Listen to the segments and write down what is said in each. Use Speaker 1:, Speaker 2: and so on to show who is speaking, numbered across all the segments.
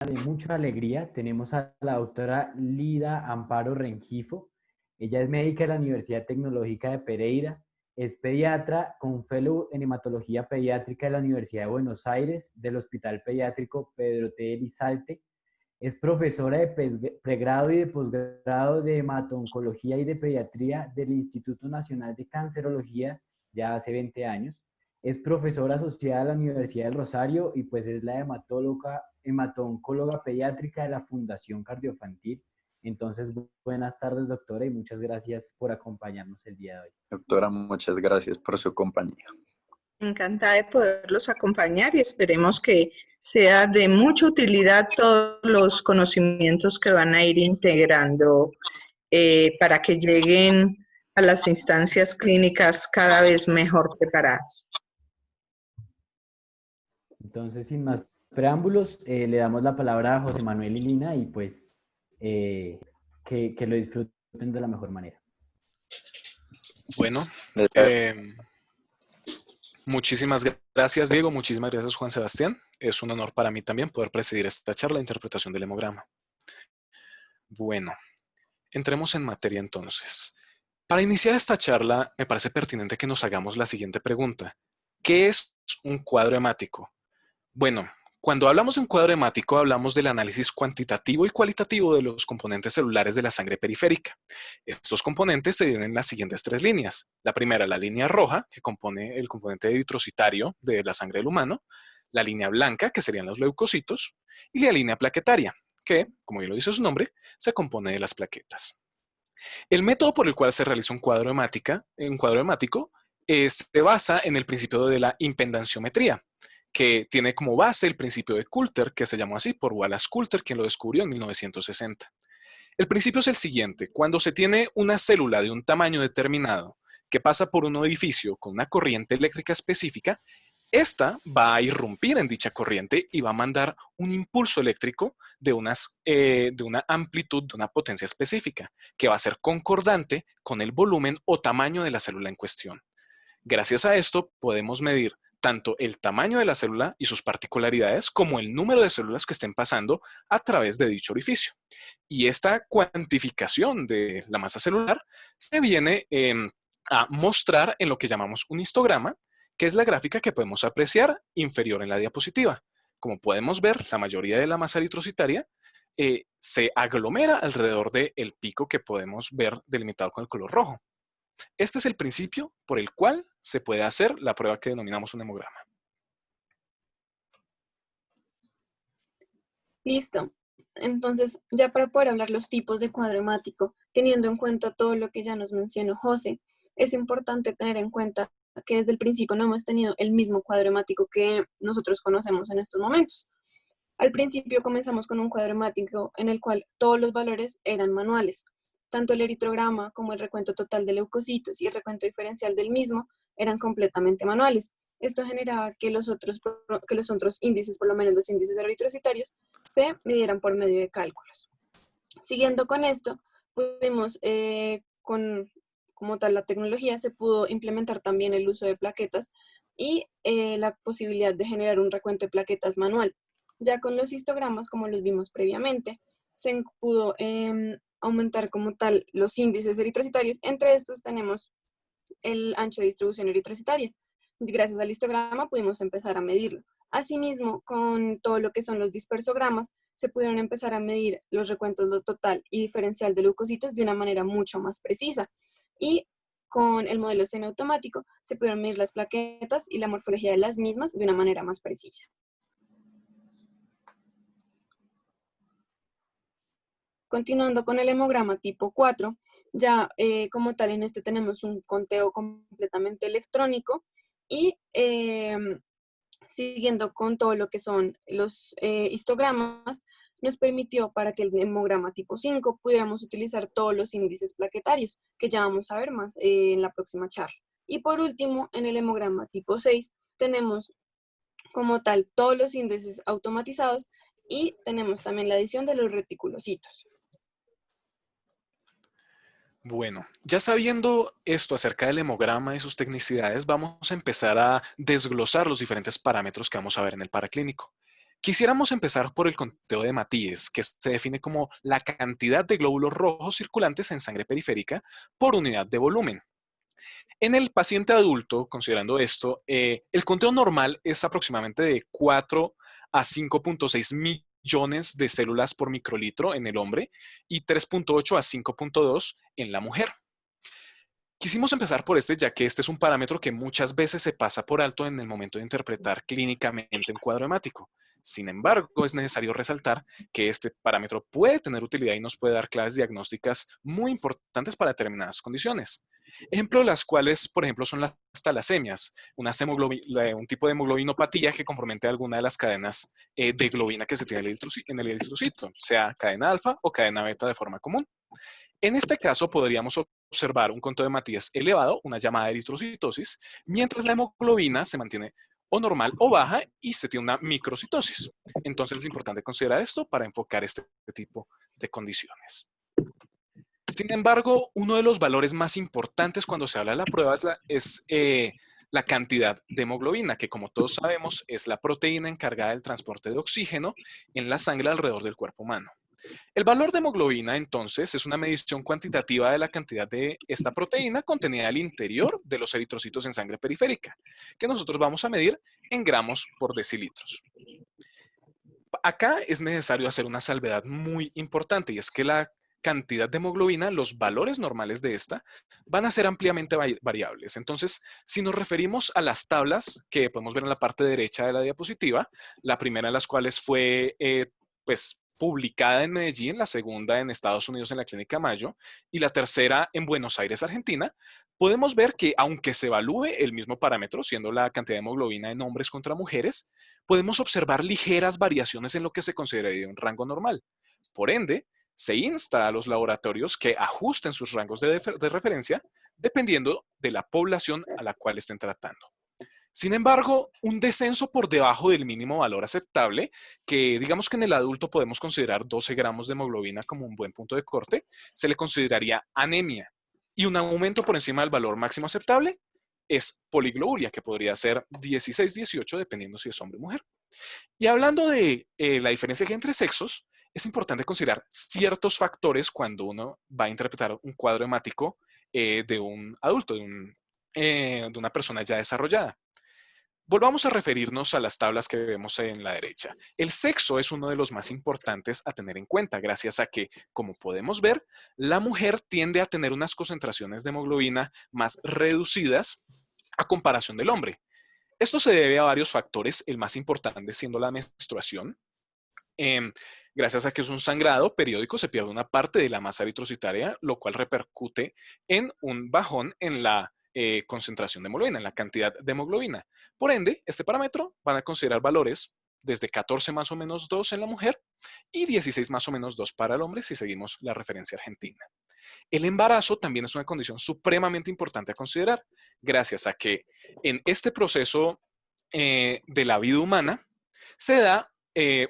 Speaker 1: de mucha alegría. Tenemos a la doctora Lida Amparo Rengifo. Ella es médica de la Universidad Tecnológica de Pereira, es pediatra con fellow en hematología pediátrica de la Universidad de Buenos Aires, del Hospital Pediátrico Pedro T. Elizalde. Es profesora de pregrado y de posgrado de hemato-oncología y de pediatría del Instituto Nacional de Cancerología ya hace 20 años. Es profesora asociada a la Universidad del Rosario y pues es la hemato-oncóloga pediátrica de la Fundación Cardioinfantil. Entonces, buenas tardes, doctora, y muchas gracias por acompañarnos el día de hoy.
Speaker 2: Doctora, muchas gracias por su compañía.
Speaker 3: Encantada de poderlos acompañar y esperemos que sea de mucha utilidad todos los conocimientos que van a ir integrando para que lleguen a las instancias clínicas cada vez mejor preparados.
Speaker 1: Entonces, sin más preámbulos, le damos la palabra a José Manuel y Lina y pues que lo disfruten de la mejor manera.
Speaker 4: Bueno, muchísimas gracias, Diego. Muchísimas gracias, Juan Sebastián. Es un honor para mí también poder presidir esta charla de interpretación del hemograma. Bueno, entremos en materia entonces. Para iniciar esta charla, me parece pertinente que nos hagamos la siguiente pregunta. ¿Qué es un cuadro hemático? Bueno, cuando hablamos de un cuadro hemático, hablamos del análisis cuantitativo y cualitativo de los componentes celulares de la sangre periférica. Estos componentes se dividen en las siguientes tres líneas. La primera, la línea roja, que compone el componente eritrocitario de la sangre del humano. La línea blanca, que serían los leucocitos. Y la línea plaquetaria, que, como bien lo dice su nombre, se compone de las plaquetas. El método por el cual se realiza un cuadro hemático se basa en el principio de la impedanciometría, que tiene como base el principio de Coulter, que se llamó así por Wallace Coulter, quien lo descubrió en 1960. El principio es el siguiente: cuando se tiene una célula de un tamaño determinado que pasa por un edificio con una corriente eléctrica específica, esta va a irrumpir en dicha corriente y va a mandar un impulso eléctrico de una amplitud, de una potencia específica, que va a ser concordante con el volumen o tamaño de la célula en cuestión. Gracias a esto podemos medir tanto el tamaño de la célula y sus particularidades como el número de células que estén pasando a través de dicho orificio. Y esta cuantificación de la masa celular se viene a mostrar en lo que llamamos un histograma, que es la gráfica que podemos apreciar inferior en la diapositiva. Como podemos ver, la mayoría de la masa eritrocitaria se aglomera alrededor del pico que podemos ver delimitado con el color rojo. Este es el principio por el cual se puede hacer la prueba que denominamos un hemograma.
Speaker 5: Listo. Entonces, ya para poder hablar los tipos de cuadro hemático, teniendo en cuenta todo lo que ya nos mencionó José, es importante tener en cuenta que desde el principio no hemos tenido el mismo cuadro hemático que nosotros conocemos en estos momentos. Al principio comenzamos con un cuadro hemático en el cual todos los valores eran manuales. Tanto el eritrograma como el recuento total de leucocitos y el recuento diferencial del mismo eran completamente manuales. Esto generaba que los otros índices, por lo menos los índices eritrocitarios, se midieran por medio de cálculos. Siguiendo con esto, pudimos, como tal la tecnología, se pudo implementar también el uso de plaquetas y la posibilidad de generar un recuento de plaquetas manual. Ya con los histogramas, como los vimos previamente, se pudo aumentar como tal los índices eritrocitarios. Entre estos tenemos el ancho de distribución eritrocitaria. Gracias al histograma pudimos empezar a medirlo. Asimismo, con todo lo que son los dispersogramas, se pudieron empezar a medir los recuentos total y diferencial de leucocitos de una manera mucho más precisa. Y con el modelo semiautomático se pudieron medir las plaquetas y la morfología de las mismas de una manera más precisa. Continuando con el hemograma tipo 4, ya como tal en este tenemos un conteo completamente electrónico y siguiendo con todo lo que son los histogramas, nos permitió para que el hemograma tipo 5 pudiéramos utilizar todos los índices plaquetarios, que ya vamos a ver más en la próxima charla. Y por último, en el hemograma tipo 6 tenemos como tal todos los índices automatizados y tenemos también la adición de los reticulocitos.
Speaker 4: Bueno, ya sabiendo esto acerca del hemograma y sus tecnicidades, vamos a empezar a desglosar los diferentes parámetros que vamos a ver en el paraclínico. Quisiéramos empezar por el conteo de Matías, que se define como la cantidad de glóbulos rojos circulantes en sangre periférica por unidad de volumen. En el paciente adulto, considerando esto, el conteo normal es aproximadamente de 4 a 5.6 millones de células por microlitro en el hombre y 3.8 a 5.2 en la mujer. Quisimos empezar por este, ya que este es un parámetro que muchas veces se pasa por alto en el momento de interpretar clínicamente un cuadro hemático. Sin embargo, es necesario resaltar que este parámetro puede tener utilidad y nos puede dar claves diagnósticas muy importantes para determinadas condiciones. Ejemplo de las cuales, por ejemplo, son las talasemias, un tipo de hemoglobinopatía que compromete alguna de las cadenas de globina que se tiene en el eritrocito, sea cadena alfa o cadena beta de forma común. En este caso, podríamos observar un conteo de Matías elevado, una llamada eritrocitosis, mientras la hemoglobina se mantiene o normal o baja y se tiene una microcitosis. Entonces es importante considerar esto para enfocar este tipo de condiciones. Sin embargo, uno de los valores más importantes cuando se habla de la prueba es la cantidad de hemoglobina, que como todos sabemos es la proteína encargada del transporte de oxígeno en la sangre alrededor del cuerpo humano. El valor de hemoglobina, entonces, es una medición cuantitativa de la cantidad de esta proteína contenida al interior de los eritrocitos en sangre periférica, que nosotros vamos a medir en gramos por decilitros. Acá es necesario hacer una salvedad muy importante, y es que la cantidad de hemoglobina, los valores normales de esta, van a ser ampliamente variables. Entonces, si nos referimos a las tablas que podemos ver en la parte derecha de la diapositiva, la primera de las cuales fue, publicada en Medellín, la segunda en Estados Unidos en la Clínica Mayo y la tercera en Buenos Aires, Argentina, podemos ver que aunque se evalúe el mismo parámetro, siendo la cantidad de hemoglobina en hombres contra mujeres, podemos observar ligeras variaciones en lo que se consideraría un rango normal. Por ende, se insta a los laboratorios que ajusten sus rangos de referencia dependiendo de la población a la cual estén tratando. Sin embargo, un descenso por debajo del mínimo valor aceptable, que digamos que en el adulto podemos considerar 12 gramos de hemoglobina como un buen punto de corte, se le consideraría anemia. Y un aumento por encima del valor máximo aceptable es poligloburia, que podría ser 16-18 dependiendo si es hombre o mujer. Y hablando de la diferencia que hay entre sexos, es importante considerar ciertos factores cuando uno va a interpretar un cuadro hemático de un adulto, de una persona ya desarrollada. Volvamos a referirnos a las tablas que vemos en la derecha. El sexo es uno de los más importantes a tener en cuenta, gracias a que, como podemos ver, la mujer tiende a tener unas concentraciones de hemoglobina más reducidas a comparación del hombre. Esto se debe a varios factores, el más importante siendo la menstruación. Gracias a que es un sangrado periódico, se pierde una parte de la masa eritrocitaria, lo cual repercute en un bajón en la concentración de hemoglobina, en la cantidad de hemoglobina. Por ende, este parámetro van a considerar valores desde 14 más o menos 2 en la mujer y 16 más o menos 2 para el hombre si seguimos la referencia argentina. El embarazo también es una condición supremamente importante a considerar, gracias a que en este proceso de la vida humana se da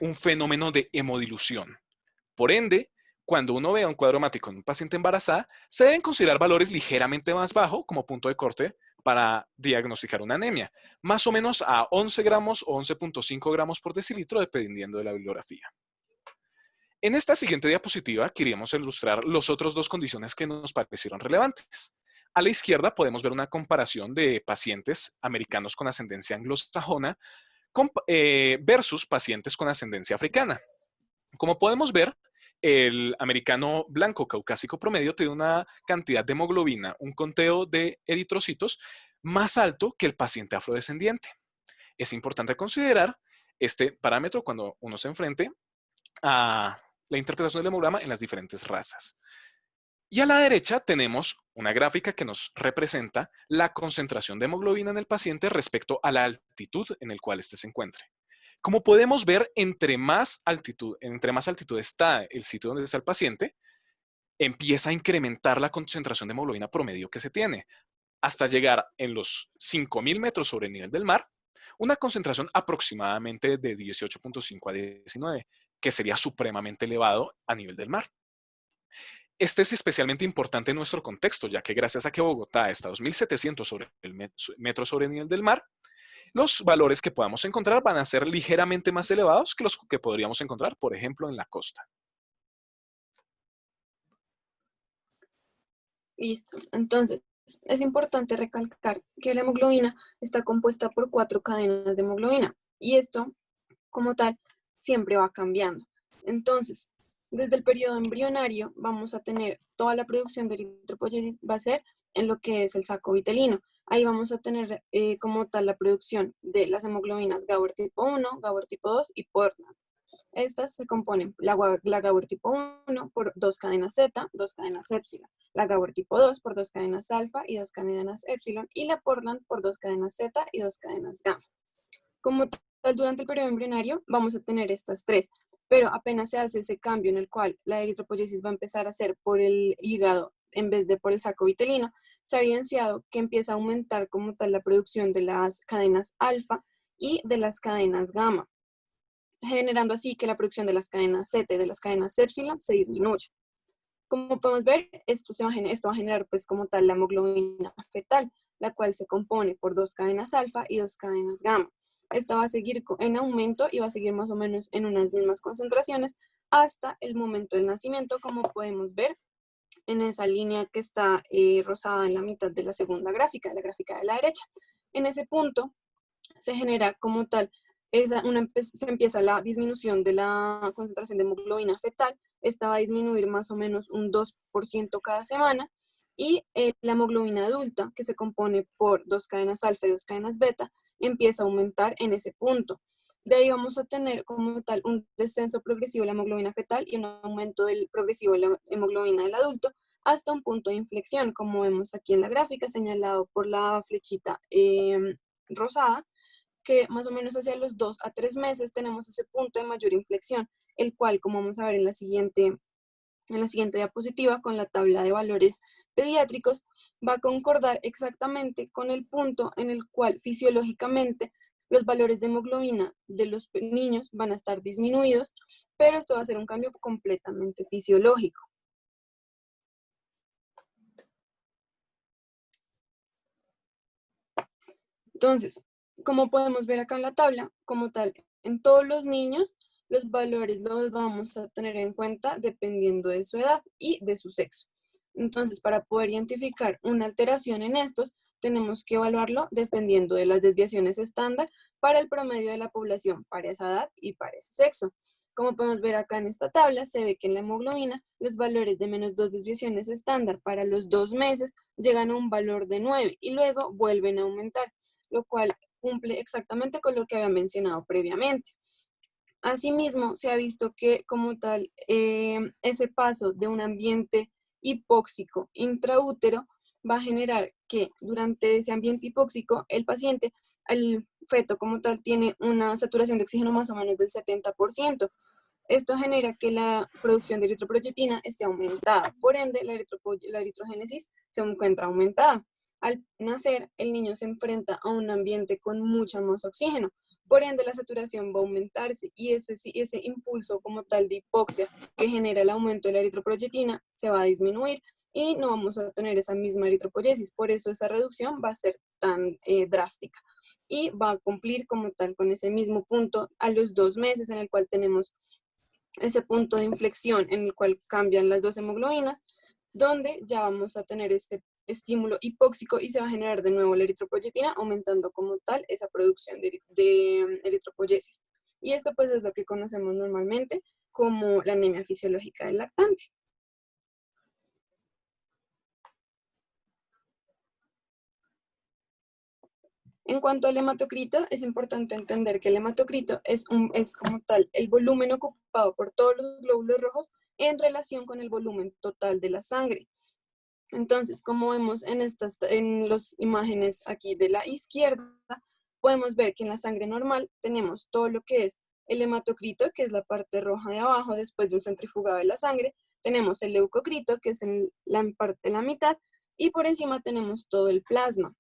Speaker 4: un fenómeno de hemodilución. Por ende, cuando uno vea un cuadro hemático en un paciente embarazada, se deben considerar valores ligeramente más bajos como punto de corte para diagnosticar una anemia, más o menos a 11 gramos o 11.5 gramos por decilitro, dependiendo de la bibliografía. En esta siguiente diapositiva queríamos ilustrar los otros dos condiciones que nos parecieron relevantes. A la izquierda podemos ver una comparación de pacientes americanos con ascendencia anglosajona versus pacientes con ascendencia africana. Como podemos ver, el americano blanco caucásico promedio tiene una cantidad de hemoglobina, un conteo de eritrocitos más alto que el paciente afrodescendiente. Es importante considerar este parámetro cuando uno se enfrente a la interpretación del hemograma en las diferentes razas. Y a la derecha tenemos una gráfica que nos representa la concentración de hemoglobina en el paciente respecto a la altitud en la cual éste se encuentre. Como podemos ver, entre más altitud está el sitio donde está el paciente, empieza a incrementar la concentración de hemoglobina promedio que se tiene, hasta llegar en los 5.000 metros sobre el nivel del mar, una concentración aproximadamente de 18.5 a 19, que sería supremamente elevado a nivel del mar. Este es especialmente importante en nuestro contexto, ya que gracias a que Bogotá está a 2.700 metros sobre el nivel del mar, los valores que podamos encontrar van a ser ligeramente más elevados que los que podríamos encontrar, por ejemplo, en la costa.
Speaker 5: Listo. Entonces, es importante recalcar que la hemoglobina está compuesta por 4 cadenas de hemoglobina y esto, como tal, siempre va cambiando. Entonces, desde el periodo embrionario vamos a tener toda la producción de eritropoyesis va a ser en lo que es el saco vitelino. Ahí vamos a tener como tal la producción de las hemoglobinas Gauer tipo 1, Gauer tipo 2 y Portland. Estas se componen la Gauer tipo 1 por 2 cadenas Z, 2 cadenas épsilon, la Gauer tipo 2 por 2 cadenas alfa y 2 cadenas épsilon, y la Portland por 2 cadenas Z y 2 cadenas gamma. Como tal, durante el periodo embrionario vamos a tener estas tres, pero apenas se hace ese cambio en el cual la eritropoyesis va a empezar a ser por el hígado en vez de por el saco vitelino, se ha evidenciado que empieza a aumentar como tal la producción de las cadenas alfa y de las cadenas gamma, generando así que la producción de las cadenas Z y de las cadenas épsilon se disminuya. Como podemos ver, esto va a generar pues como tal la hemoglobina fetal, la cual se compone por 2 cadenas alfa y 2 cadenas gamma. Esta va a seguir en aumento y va a seguir más o menos en unas mismas concentraciones hasta el momento del nacimiento, como podemos ver en esa línea que está rosada en la mitad de la segunda gráfica, la gráfica de la derecha. En ese punto se genera como tal, se empieza la disminución de la concentración de hemoglobina fetal. Esta va a disminuir más o menos un 2% cada semana, y la hemoglobina adulta, que se compone por 2 cadenas alfa y 2 cadenas beta, empieza a aumentar en ese punto. De ahí vamos a tener como tal un descenso progresivo de la hemoglobina fetal y un aumento progresivo de la hemoglobina del adulto hasta un punto de inflexión, como vemos aquí en la gráfica, señalado por la flechita rosada, que más o menos hacia los 2 a 3 meses tenemos ese punto de mayor inflexión, el cual, como vamos a ver en la siguiente diapositiva con la tabla de valores pediátricos, va a concordar exactamente con el punto en el cual fisiológicamente los valores de hemoglobina de los niños van a estar disminuidos, pero esto va a ser un cambio completamente fisiológico. Entonces, como podemos ver acá en la tabla, como tal, en todos los niños, los valores los vamos a tener en cuenta dependiendo de su edad y de su sexo. Entonces, para poder identificar una alteración en estos, tenemos que evaluarlo dependiendo de las desviaciones estándar para el promedio de la población, para esa edad y para ese sexo. Como podemos ver acá en esta tabla, se ve que en la hemoglobina los valores de menos 2 desviaciones estándar para los 2 meses llegan a un valor de 9 y luego vuelven a aumentar, lo cual cumple exactamente con lo que había mencionado previamente. Asimismo, se ha visto que como tal, ese paso de un ambiente hipóxico intraútero va a generar que durante ese ambiente hipóxico el paciente, el feto como tal, tiene una saturación de oxígeno más o menos del 70%. Esto genera que la producción de eritroproyetina esté aumentada. Por ende, la eritrogénesis se encuentra aumentada. Al nacer, el niño se enfrenta a un ambiente con mucha más oxígeno. Por ende, la saturación va a aumentarse y ese impulso como tal de hipoxia que genera el aumento de la eritroproyetina se va a disminuir y no vamos a tener esa misma eritropoyesis. Por eso esa reducción va a ser tan drástica y va a cumplir como tal con ese mismo punto a los 2 meses, en el cual tenemos ese punto de inflexión en el cual cambian las dos hemoglobinas, donde ya vamos a tener este estímulo hipóxico y se va a generar de nuevo la eritropoyetina, aumentando como tal esa producción de eritropoyesis. Y esto pues es lo que conocemos normalmente como la anemia fisiológica del lactante. En cuanto al hematocrito, es importante entender que el hematocrito es como tal el volumen ocupado por todos los glóbulos rojos en relación con el volumen total de la sangre. Entonces, como vemos en las imágenes aquí de la izquierda, podemos ver que en la sangre normal tenemos todo lo que es el hematocrito, que es la parte roja de abajo después de un centrifugado de la sangre. Tenemos el leucocrito, que es la parte de la mitad, y por encima tenemos todo el plasma.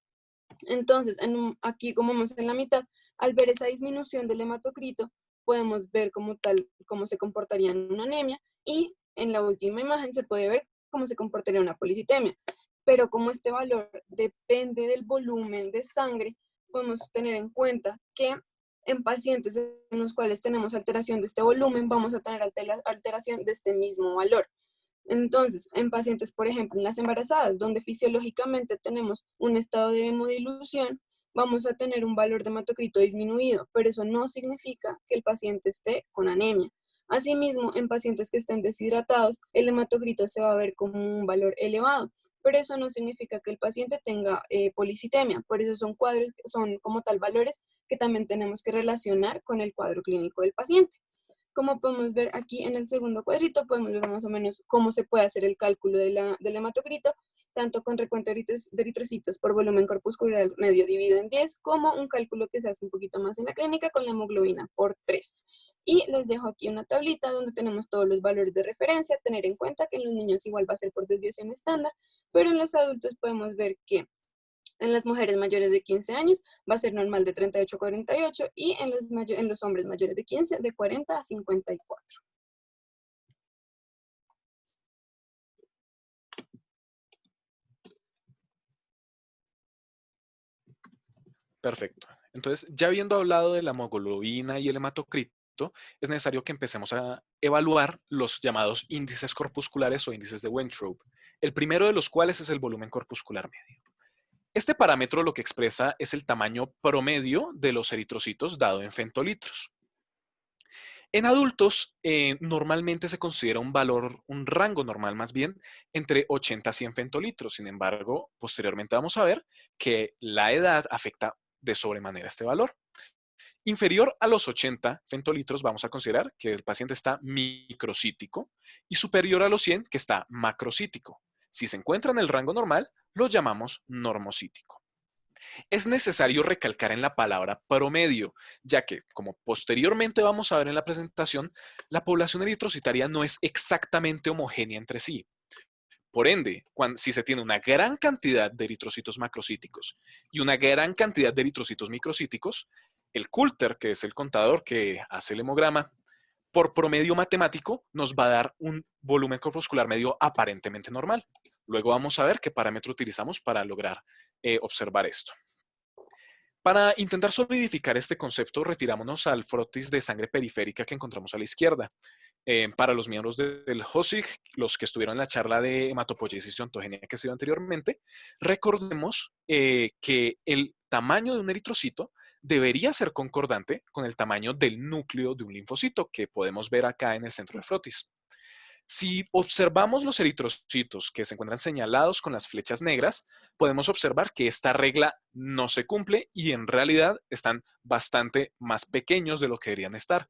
Speaker 5: Entonces, aquí como vemos en la mitad, al ver esa disminución del hematocrito, podemos ver como se comportaría en una anemia, y en la última imagen se puede ver cómo se comportaría una policitemia. Pero como este valor depende del volumen de sangre, podemos tener en cuenta que en pacientes en los cuales tenemos alteración de este volumen, vamos a tener alteración de este mismo valor. Entonces, en pacientes, por ejemplo, en las embarazadas, donde fisiológicamente tenemos un estado de hemodilución, vamos a tener un valor de hematocrito disminuido, pero eso no significa que el paciente esté con anemia. Asimismo, en pacientes que estén deshidratados, el hematocrito se va a ver como un valor elevado, pero eso no significa que el paciente tenga policitemia. Por eso son cuadros, son como tal valores que también tenemos que relacionar con el cuadro clínico del paciente. Como podemos ver aquí en el segundo cuadrito, podemos ver más o menos cómo se puede hacer el cálculo del hematocrito, tanto con recuento de eritrocitos por volumen corpuscular medio dividido en 10, como un cálculo que se hace un poquito más en la clínica con la hemoglobina por 3. Y les dejo aquí una tablita donde tenemos todos los valores de referencia, tener en cuenta que en los niños igual va a ser por desviación estándar, pero en los adultos podemos ver que en las mujeres mayores de 15 años va a ser normal de 38 a 48 y en los hombres mayores de 15 de 40 a 54.
Speaker 4: Perfecto. Entonces, ya habiendo hablado de la hemoglobina y el hematocrito, es necesario que empecemos a evaluar los llamados índices corpusculares o índices de Weintraub, el primero de los cuales es el volumen corpuscular medio. Este parámetro lo que expresa es el tamaño promedio de los eritrocitos dado en fentolitros. En adultos, normalmente se considera un valor, un rango normal más bien, entre 80 a 100 fentolitros. Sin embargo, posteriormente vamos a ver que la edad afecta de sobremanera este valor. Inferior a los 80 fentolitros vamos a considerar que el paciente está microcítico y superior a los 100 que está macrocítico. Si se encuentra en el rango normal, lo llamamos normocítico. Es necesario recalcar en la palabra promedio, ya que, como posteriormente vamos a ver en la presentación, la población eritrocitaria no es exactamente homogénea entre sí. Por ende, si se tiene una gran cantidad de eritrocitos macrocíticos y una gran cantidad de eritrocitos microcíticos, el Coulter, que es el contador que hace el hemograma, por promedio matemático nos va a dar un volumen corpuscular medio aparentemente normal. Luego vamos a ver qué parámetro utilizamos para lograr observar esto. Para intentar solidificar este concepto, retirámonos al frotis de sangre periférica que encontramos a la izquierda. Para los miembros del HOSIG, los que estuvieron en la charla de hematopoiesis y ontogenia que se dio anteriormente, recordemos que el tamaño de un eritrocito debería ser concordante con el tamaño del núcleo de un linfocito, que podemos ver acá en el centro del frotis. Si observamos los eritrocitos que se encuentran señalados con las flechas negras, podemos observar que esta regla no se cumple y en realidad están bastante más pequeños de lo que deberían estar.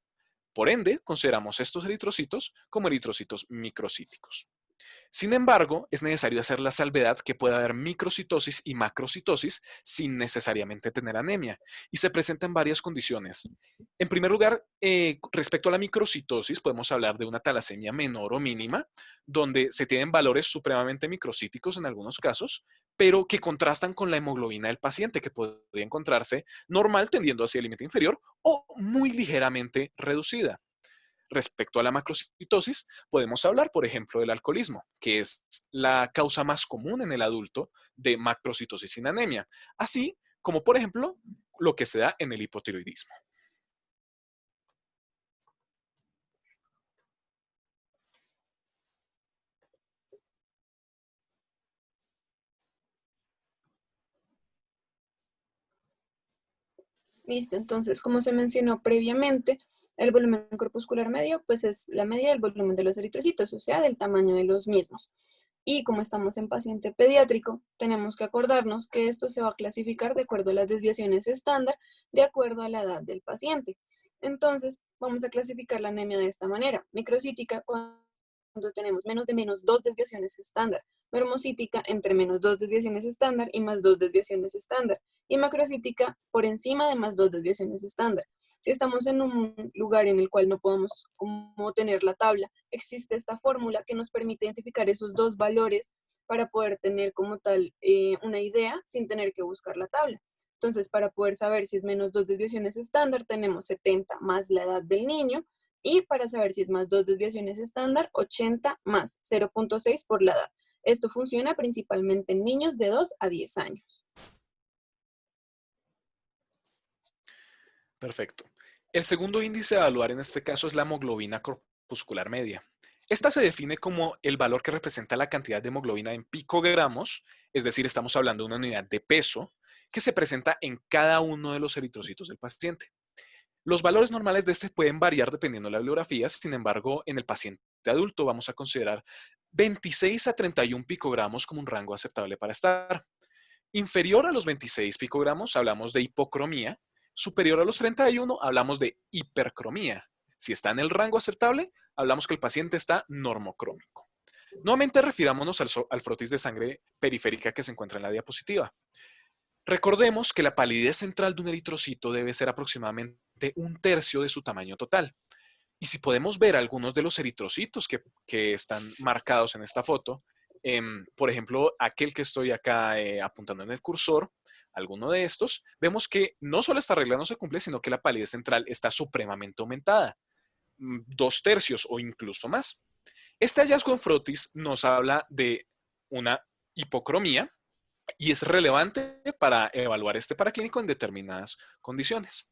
Speaker 4: Por ende, consideramos estos eritrocitos como eritrocitos microcíticos. Sin embargo, es necesario hacer la salvedad que puede haber microcitosis y macrocitosis sin necesariamente tener anemia, y se presentan varias condiciones. En primer lugar, respecto a la microcitosis, podemos hablar de una talasemia menor o mínima, donde se tienen valores supremamente microcíticos en algunos casos, pero que contrastan con la hemoglobina del paciente, que podría encontrarse normal tendiendo hacia el límite inferior o muy ligeramente reducida. Respecto a la macrocitosis, podemos hablar, por ejemplo, del alcoholismo, que es la causa más común en el adulto de macrocitosis sin anemia, así como, por ejemplo, lo que se da en el hipotiroidismo.
Speaker 5: Listo, entonces, como se mencionó previamente, el volumen corpuscular medio, pues es la media del volumen de los eritrocitos, o sea, del tamaño de los mismos. Y como estamos en paciente pediátrico, tenemos que acordarnos que esto se va a clasificar de acuerdo a las desviaciones estándar, de acuerdo a la edad del paciente. Entonces, vamos a clasificar la anemia de esta manera. Microcítica cuando tenemos menos de -2 desviaciones estándar. Normocítica entre -2 desviaciones estándar y +2 desviaciones estándar. Y macrocítica por encima de +2 desviaciones estándar. Si estamos en un lugar en el cual no podemos como tener la tabla, existe esta fórmula que nos permite identificar esos dos valores para poder tener como tal una idea sin tener que buscar la tabla. Entonces, para poder saber si es -2 desviaciones estándar, tenemos 70 más la edad del niño, y para saber si es +2 desviaciones estándar, 80 más 0.6 por la edad. Esto funciona principalmente en niños de 2 a 10 años.
Speaker 4: Perfecto. El segundo índice a evaluar en este caso es la hemoglobina corpuscular media. Esta se define como el valor que representa la cantidad de hemoglobina en picogramos, es decir, estamos hablando de una unidad de peso, que se presenta en cada uno de los eritrocitos del paciente. Los valores normales de este pueden variar dependiendo de la bibliografía, sin embargo, en el paciente adulto vamos a considerar 26 a 31 picogramos como un rango aceptable para estar. Inferior a los 26 picogramos hablamos de hipocromía, superior a los 31 hablamos de hipercromía. Si está en el rango aceptable, hablamos que el paciente está normocrómico. Nuevamente refirámonos al frotis de sangre periférica que se encuentra en la diapositiva. Recordemos que la palidez central de un eritrocito debe ser aproximadamente 1/3 de su tamaño total. Y si podemos ver algunos de los eritrocitos que están marcados en esta foto, por ejemplo, aquel que estoy acá apuntando en el cursor, alguno de estos, vemos que no solo esta regla no se cumple, sino que la palidez central está supremamente aumentada, 2/3 o incluso más. Este hallazgo en frotis nos habla de una hipocromía y es relevante para evaluar este paraclínico en determinadas condiciones.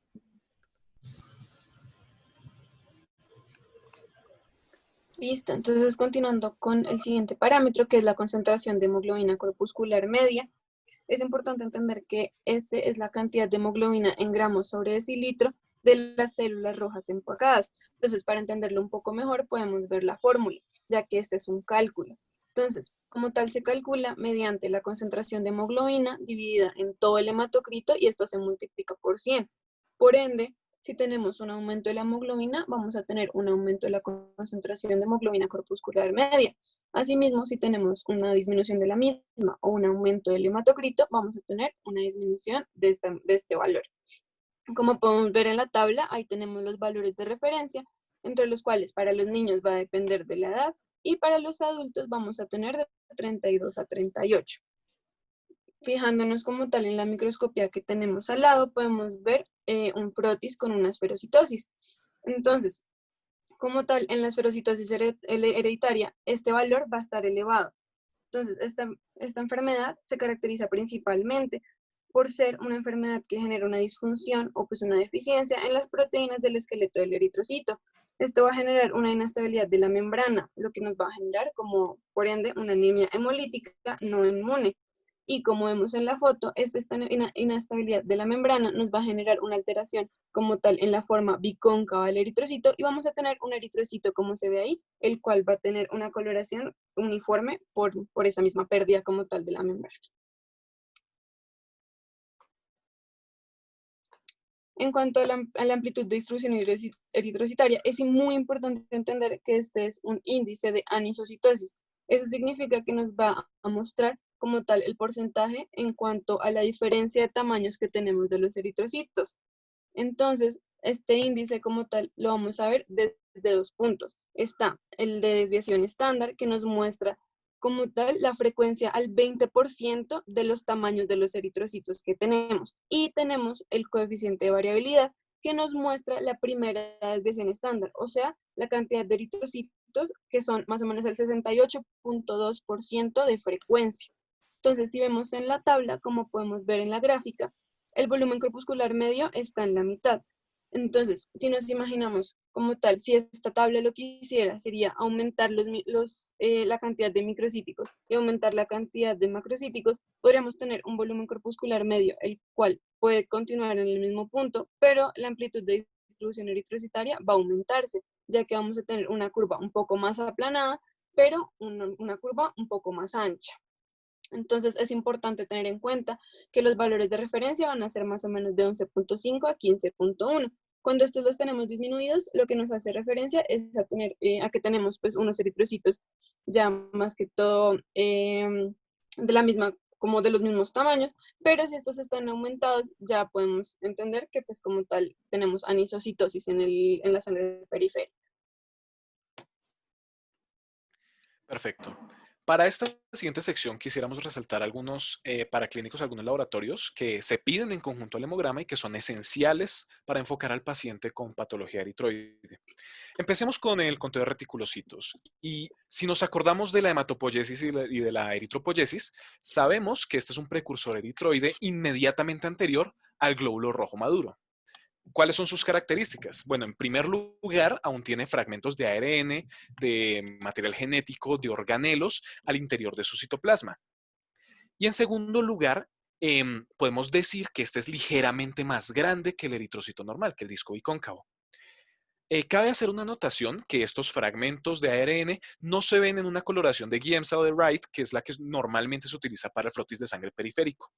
Speaker 5: Listo, entonces continuando con el siguiente parámetro, que es la concentración de hemoglobina corpuscular media. Es importante entender que este es la cantidad de hemoglobina en gramos sobre decilitro de las células rojas empacadas. Entonces, para entenderlo un poco mejor, podemos ver la fórmula, ya que este es un cálculo. Entonces, como tal, se calcula mediante la concentración de hemoglobina dividida en todo el hematocrito y esto se multiplica por 100. Por ende, si tenemos un aumento de la hemoglobina, vamos a tener un aumento de la concentración de hemoglobina corpuscular media. Asimismo, si tenemos una disminución de la misma o un aumento del hematocrito, vamos a tener una disminución de este valor. Como podemos ver en la tabla, ahí tenemos los valores de referencia, entre los cuales para los niños va a depender de la edad y para los adultos vamos a tener de 32 a 38. Fijándonos como tal en la microscopía que tenemos al lado, podemos ver un frotis con una esferocitosis. Entonces, como tal, en la esferocitosis hereditaria, este valor va a estar elevado. Entonces, esta enfermedad se caracteriza principalmente por ser una enfermedad que genera una disfunción o pues una deficiencia en las proteínas del esqueleto del eritrocito. Esto va a generar una inestabilidad de la membrana, lo que nos va a generar como, por ende, una anemia hemolítica no inmune. Y como vemos en la foto, esta inestabilidad de la membrana nos va a generar una alteración como tal en la forma bicóncava del eritrocito y vamos a tener un eritrocito como se ve ahí, el cual va a tener una coloración uniforme por esa misma pérdida como tal de la membrana. En cuanto a la amplitud de distribución eritrocitaria, es muy importante entender que este es un índice de anisocitosis. Eso significa que nos va a mostrar como tal el porcentaje en cuanto a la diferencia de tamaños que tenemos de los eritrocitos. Entonces, este índice como tal lo vamos a ver desde 2 puntos. Está el de desviación estándar, que nos muestra como tal la frecuencia al 20% de los tamaños de los eritrocitos que tenemos. Y tenemos el coeficiente de variabilidad, que nos muestra la primera desviación estándar, o sea, la cantidad de eritrocitos que son más o menos el 68.2% de frecuencia. Entonces, si vemos en la tabla, como podemos ver en la gráfica, el volumen corpuscular medio está en la mitad. Entonces, si nos imaginamos como tal, si esta tabla lo que hiciera sería aumentar la cantidad de microcíticos y aumentar la cantidad de macrocíticos, podríamos tener un volumen corpuscular medio, el cual puede continuar en el mismo punto, pero la amplitud de distribución eritrocitaria va a aumentarse, ya que vamos a tener una curva un poco más aplanada, pero una curva un poco más ancha. Entonces es importante tener en cuenta que los valores de referencia van a ser más o menos de 11.5 a 15.1. Cuando estos los tenemos disminuidos, lo que nos hace referencia es a que tenemos pues unos eritrocitos ya más que todo como de los mismos tamaños, pero si estos están aumentados ya podemos entender que pues como tal tenemos anisocitosis en la sangre periférica.
Speaker 4: Perfecto. Para esta siguiente sección quisiéramos resaltar algunos paraclínicos, algunos laboratorios que se piden en conjunto al hemograma y que son esenciales para enfocar al paciente con patología eritroide. Empecemos con el conteo de reticulocitos. Y si nos acordamos de la hematopoiesis y de la eritropoiesis, sabemos que este es un precursor eritroide inmediatamente anterior al glóbulo rojo maduro. ¿Cuáles son sus características? Bueno, en primer lugar, aún tiene fragmentos de ARN, de material genético, de organelos al interior de su citoplasma. Y en segundo lugar, podemos decir que este es ligeramente más grande que el eritrocito normal, que el disco bicóncavo. Cabe hacer una anotación que estos fragmentos de ARN no se ven en una coloración de Giemsa o de Wright, que es la que normalmente se utiliza para el frotis de sangre periférico.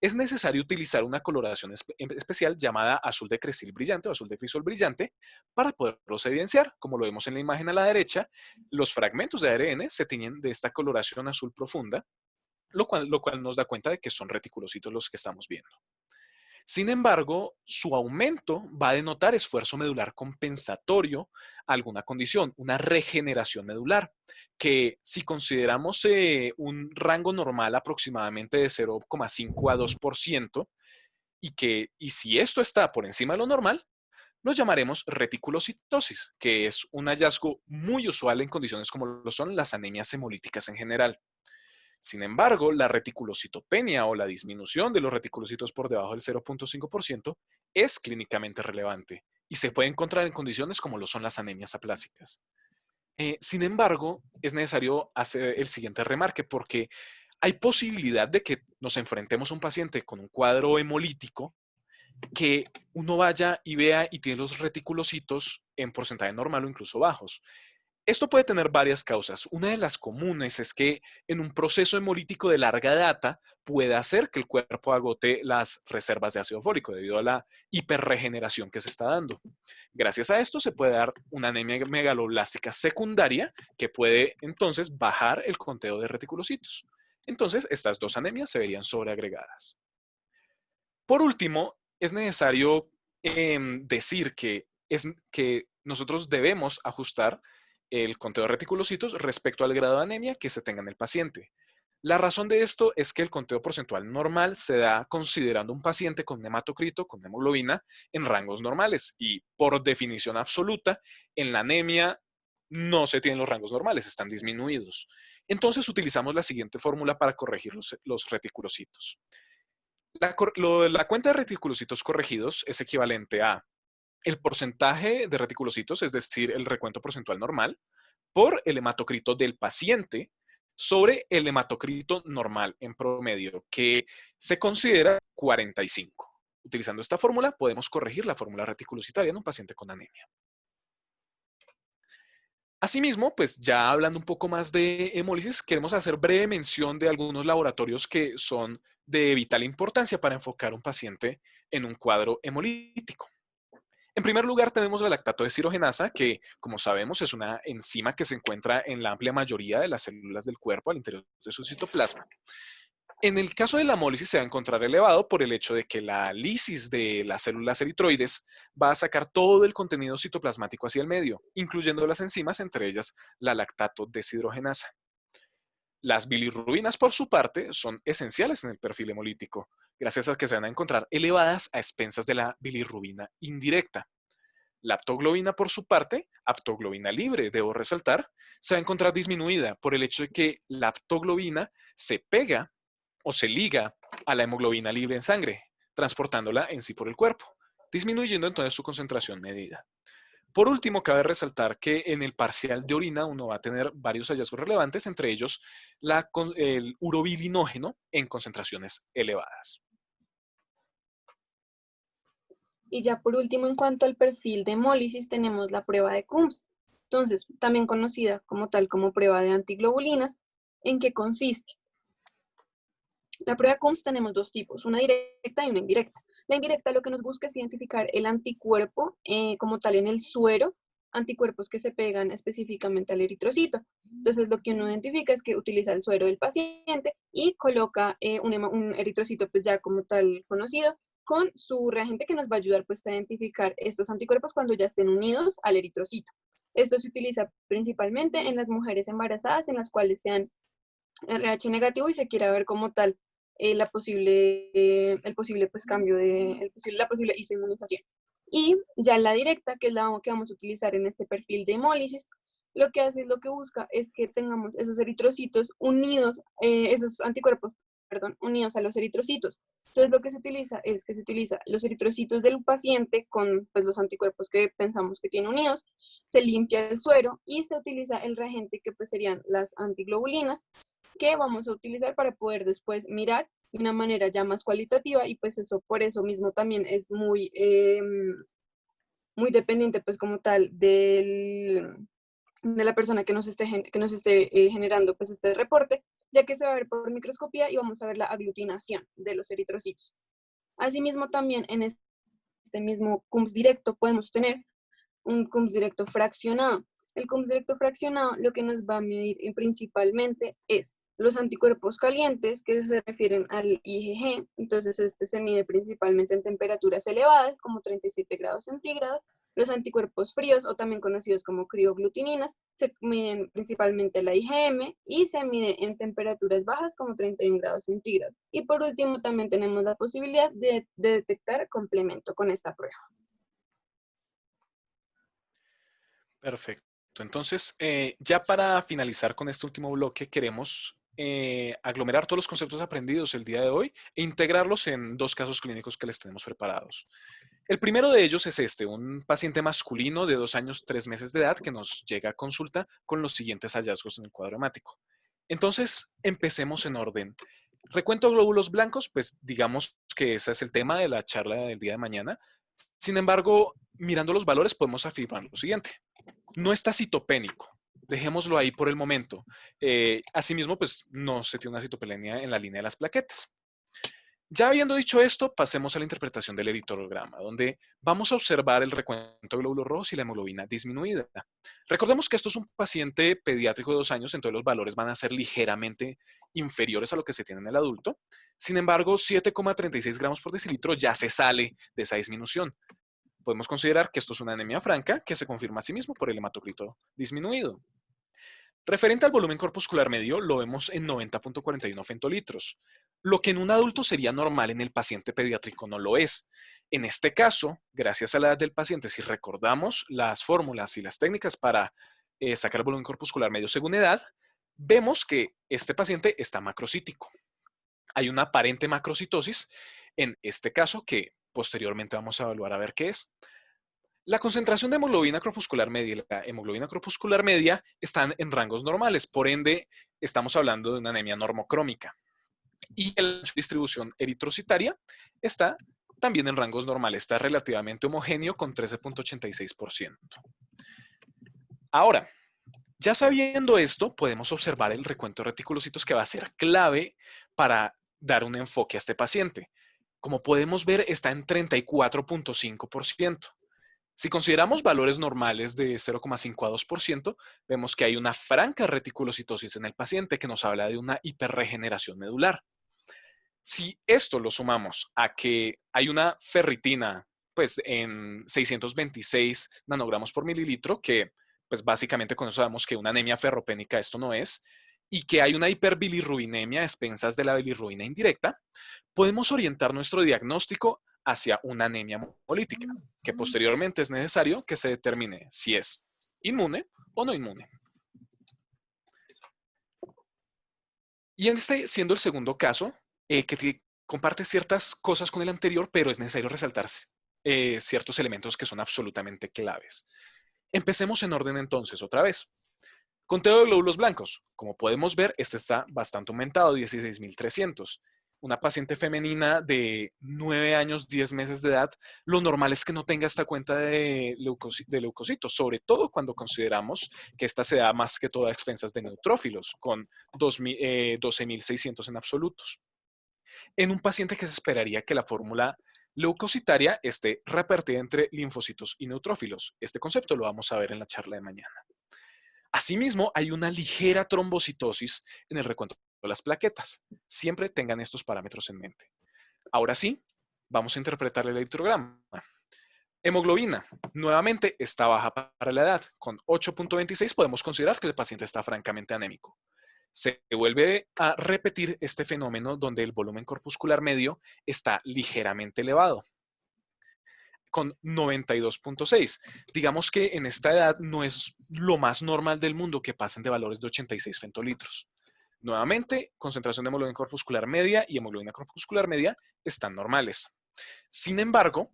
Speaker 4: Es necesario utilizar una coloración especial llamada azul de cresil brillante o azul de crisol brillante para poderlos evidenciar. Como lo vemos en la imagen a la derecha, los fragmentos de ARN se tiñen de esta coloración azul profunda, lo cual nos da cuenta de que son reticulocitos los que estamos viendo. Sin embargo, su aumento va a denotar esfuerzo medular compensatorio a alguna condición, una regeneración medular, que si consideramos un rango normal aproximadamente de 0,5 a 2%, y si esto está por encima de lo normal, lo llamaremos reticulocitosis, que es un hallazgo muy usual en condiciones como lo son las anemias hemolíticas en general. Sin embargo, la reticulocitopenia o la disminución de los reticulocitos por debajo del 0,5% es clínicamente relevante y se puede encontrar en condiciones como lo son las anemias aplásicas. Sin embargo, es necesario hacer el siguiente remarque porque hay posibilidad de que nos enfrentemos a un paciente con un cuadro hemolítico que uno vaya y vea y tiene los reticulocitos en porcentaje normal o incluso bajos. Esto puede tener varias causas. Una de las comunes es que en un proceso hemolítico de larga data puede hacer que el cuerpo agote las reservas de ácido fólico debido a la hiperregeneración que se está dando. Gracias a esto se puede dar una anemia megaloblástica secundaria que puede entonces bajar el conteo de reticulocitos. Entonces, estas dos anemias se verían sobreagregadas. Por último, es necesario decir que nosotros debemos ajustar el conteo de reticulocitos respecto al grado de anemia que se tenga en el paciente. La razón de esto es que el conteo porcentual normal se da considerando un paciente con hematocrito, con hemoglobina, en rangos normales y por definición absoluta, en la anemia no se tienen los rangos normales, están disminuidos. Entonces utilizamos la siguiente fórmula para corregir los reticulocitos. La cuenta de reticulocitos corregidos es equivalente a el porcentaje de reticulocitos, es decir, el recuento porcentual normal, por el hematocrito del paciente sobre el hematocrito normal en promedio, que se considera 45. Utilizando esta fórmula, podemos corregir la fórmula reticulocitaria en un paciente con anemia. Asimismo, pues ya hablando un poco más de hemólisis, queremos hacer breve mención de algunos laboratorios que son de vital importancia para enfocar a un paciente en un cuadro hemolítico. En primer lugar, tenemos la lactato deshidrogenasa, que, como sabemos, es una enzima que se encuentra en la amplia mayoría de las células del cuerpo al interior de su citoplasma. En el caso de la hemólisis se va a encontrar elevado por el hecho de que la lisis de las células eritroides va a sacar todo el contenido citoplasmático hacia el medio, incluyendo las enzimas, entre ellas la lactato deshidrogenasa. Las bilirrubinas, por su parte, son esenciales en el perfil hemolítico, gracias a que se van a encontrar elevadas a expensas de la bilirrubina indirecta. La aptoglobina, por su parte, aptoglobina libre, debo resaltar, se va a encontrar disminuida por el hecho de que la aptoglobina se pega o se liga a la hemoglobina libre en sangre, transportándola en sí por el cuerpo, disminuyendo entonces su concentración medida. Por último, cabe resaltar que en el parcial de orina uno va a tener varios hallazgos relevantes, entre ellos el urobilinógeno en concentraciones elevadas.
Speaker 5: Y ya por último, en cuanto al perfil de hemólisis, tenemos la prueba de Coombs, entonces también conocida como tal como prueba de antiglobulinas. ¿En qué consiste? La prueba de Coombs tenemos dos tipos, una directa y una indirecta. La indirecta lo que nos busca es identificar el anticuerpo como tal en el suero, anticuerpos que se pegan específicamente al eritrocito. Entonces lo que uno identifica es que utiliza el suero del paciente y coloca un eritrocito pues ya como tal conocido con su reagente que nos va a ayudar pues a identificar estos anticuerpos cuando ya estén unidos al eritrocito. Esto se utiliza principalmente en las mujeres embarazadas en las cuales sean RH negativo y se quiera ver como tal la posible isoinmunización. Y ya la directa, que es la que vamos a utilizar en este perfil de hemólisis, lo que hace, lo que busca es que tengamos esos eritrocitos unidos, esos anticuerpos unidos a los eritrocitos. Entonces lo que se utiliza es que se utiliza los eritrocitos del paciente con pues, los anticuerpos que pensamos que tiene unidos, se limpia el suero y se utiliza el reagente que pues serían las antiglobulinas que vamos a utilizar para poder después mirar de una manera ya más cualitativa y pues eso por eso mismo también es muy, muy dependiente pues como tal de la persona que nos esté generando pues este reporte, ya que se va a ver por microscopía y vamos a ver la aglutinación de los eritrocitos. Asimismo también en este mismo CUMS directo podemos tener un CUMS directo fraccionado. El CUMS directo fraccionado lo que nos va a medir principalmente es los anticuerpos calientes que se refieren al IgG, entonces este se mide principalmente en temperaturas elevadas como 37 grados centígrados. Los anticuerpos fríos o también conocidos como crioglutininas se miden principalmente la IgM y se mide en temperaturas bajas como 31 grados centígrados. Y por último también tenemos la posibilidad de detectar complemento con esta prueba.
Speaker 4: Perfecto. Entonces, ya para finalizar con este último bloque, queremos aglomerar todos los conceptos aprendidos el día de hoy e integrarlos en dos casos clínicos que les tenemos preparados. El primero de ellos es este, un paciente masculino de 2 años, 3 meses de edad que nos llega a consulta con los siguientes hallazgos en el cuadro hemático. Entonces, empecemos en orden. Recuento de glóbulos blancos, pues digamos que ese es el tema de la charla del día de mañana. Sin embargo, mirando los valores podemos afirmar lo siguiente. No está citopénico. Dejémoslo ahí por el momento. Asimismo, pues no se tiene una citopenia en la línea de las plaquetas. Ya habiendo dicho esto, pasemos a la interpretación del eritrograma, donde vamos a observar el recuento de glóbulos rojos y la hemoglobina disminuida. Recordemos que esto es un paciente pediátrico de 2 años, entonces los valores van a ser ligeramente inferiores a lo que se tiene en el adulto. Sin embargo, 7,36 gramos por decilitro ya se sale de esa disminución. Podemos considerar que esto es una anemia franca que se confirma a sí mismo por el hematocrito disminuido. Referente al volumen corpuscular medio, lo vemos en 90,41 femtolitros. Lo que en un adulto sería normal en el paciente pediátrico no lo es. En este caso, gracias a la edad del paciente, si recordamos las fórmulas y las técnicas para sacar el volumen corpuscular medio según edad, vemos que este paciente está macrocítico. Hay una aparente macrocitosis en este caso que posteriormente vamos a evaluar a ver qué es. La concentración de hemoglobina corpuscular media y la hemoglobina corpuscular media están en rangos normales, por ende estamos hablando de una anemia normocrómica. Y la distribución eritrocitaria está también en rangos normales, está relativamente homogéneo con 13,86%. Ahora, ya sabiendo esto, podemos observar el recuento de reticulocitos que va a ser clave para dar un enfoque a este paciente. Como podemos ver, está en 34,5%. Si consideramos valores normales de 0,5 a 2%, vemos que hay una franca reticulocitosis en el paciente que nos habla de una hiperregeneración medular. Si esto lo sumamos a que hay una ferritina pues, en 626 nanogramos por mililitro, que pues, básicamente con eso sabemos que una anemia ferropénica esto no es, y que hay una hiperbilirrubinemia a expensas de la bilirrubina indirecta, podemos orientar nuestro diagnóstico hacia una anemia hemolítica, que posteriormente es necesario que se determine si es inmune o no inmune. Y este siendo el segundo caso, que comparte ciertas cosas con el anterior, pero es necesario resaltar ciertos elementos que son absolutamente claves. Empecemos en orden entonces otra vez. Conteo de glóbulos blancos. Como podemos ver, este está bastante aumentado, 16.300. Una paciente femenina de 9 años, 10 meses de edad, lo normal es que no tenga esta cuenta de leucocitos, sobre todo cuando consideramos que esta se da más que todo a expensas de neutrófilos, con 12.600 en absolutos. En un paciente que se esperaría que la fórmula leucocitaria esté repartida entre linfocitos y neutrófilos. Este concepto lo vamos a ver en la charla de mañana. Asimismo, hay una ligera trombocitosis en el recuento de las plaquetas. Siempre tengan estos parámetros en mente. Ahora sí, vamos a interpretar el eritrograma. Hemoglobina, nuevamente está baja para la edad. Con 8,26 podemos considerar que el paciente está francamente anémico. Se vuelve a repetir este fenómeno donde el volumen corpuscular medio está ligeramente elevado, con 92,6. Digamos que en esta edad no es lo más normal del mundo que pasen de valores de 86 femtolitros. Nuevamente, concentración de hemoglobina corpuscular media y hemoglobina corpuscular media están normales. Sin embargo,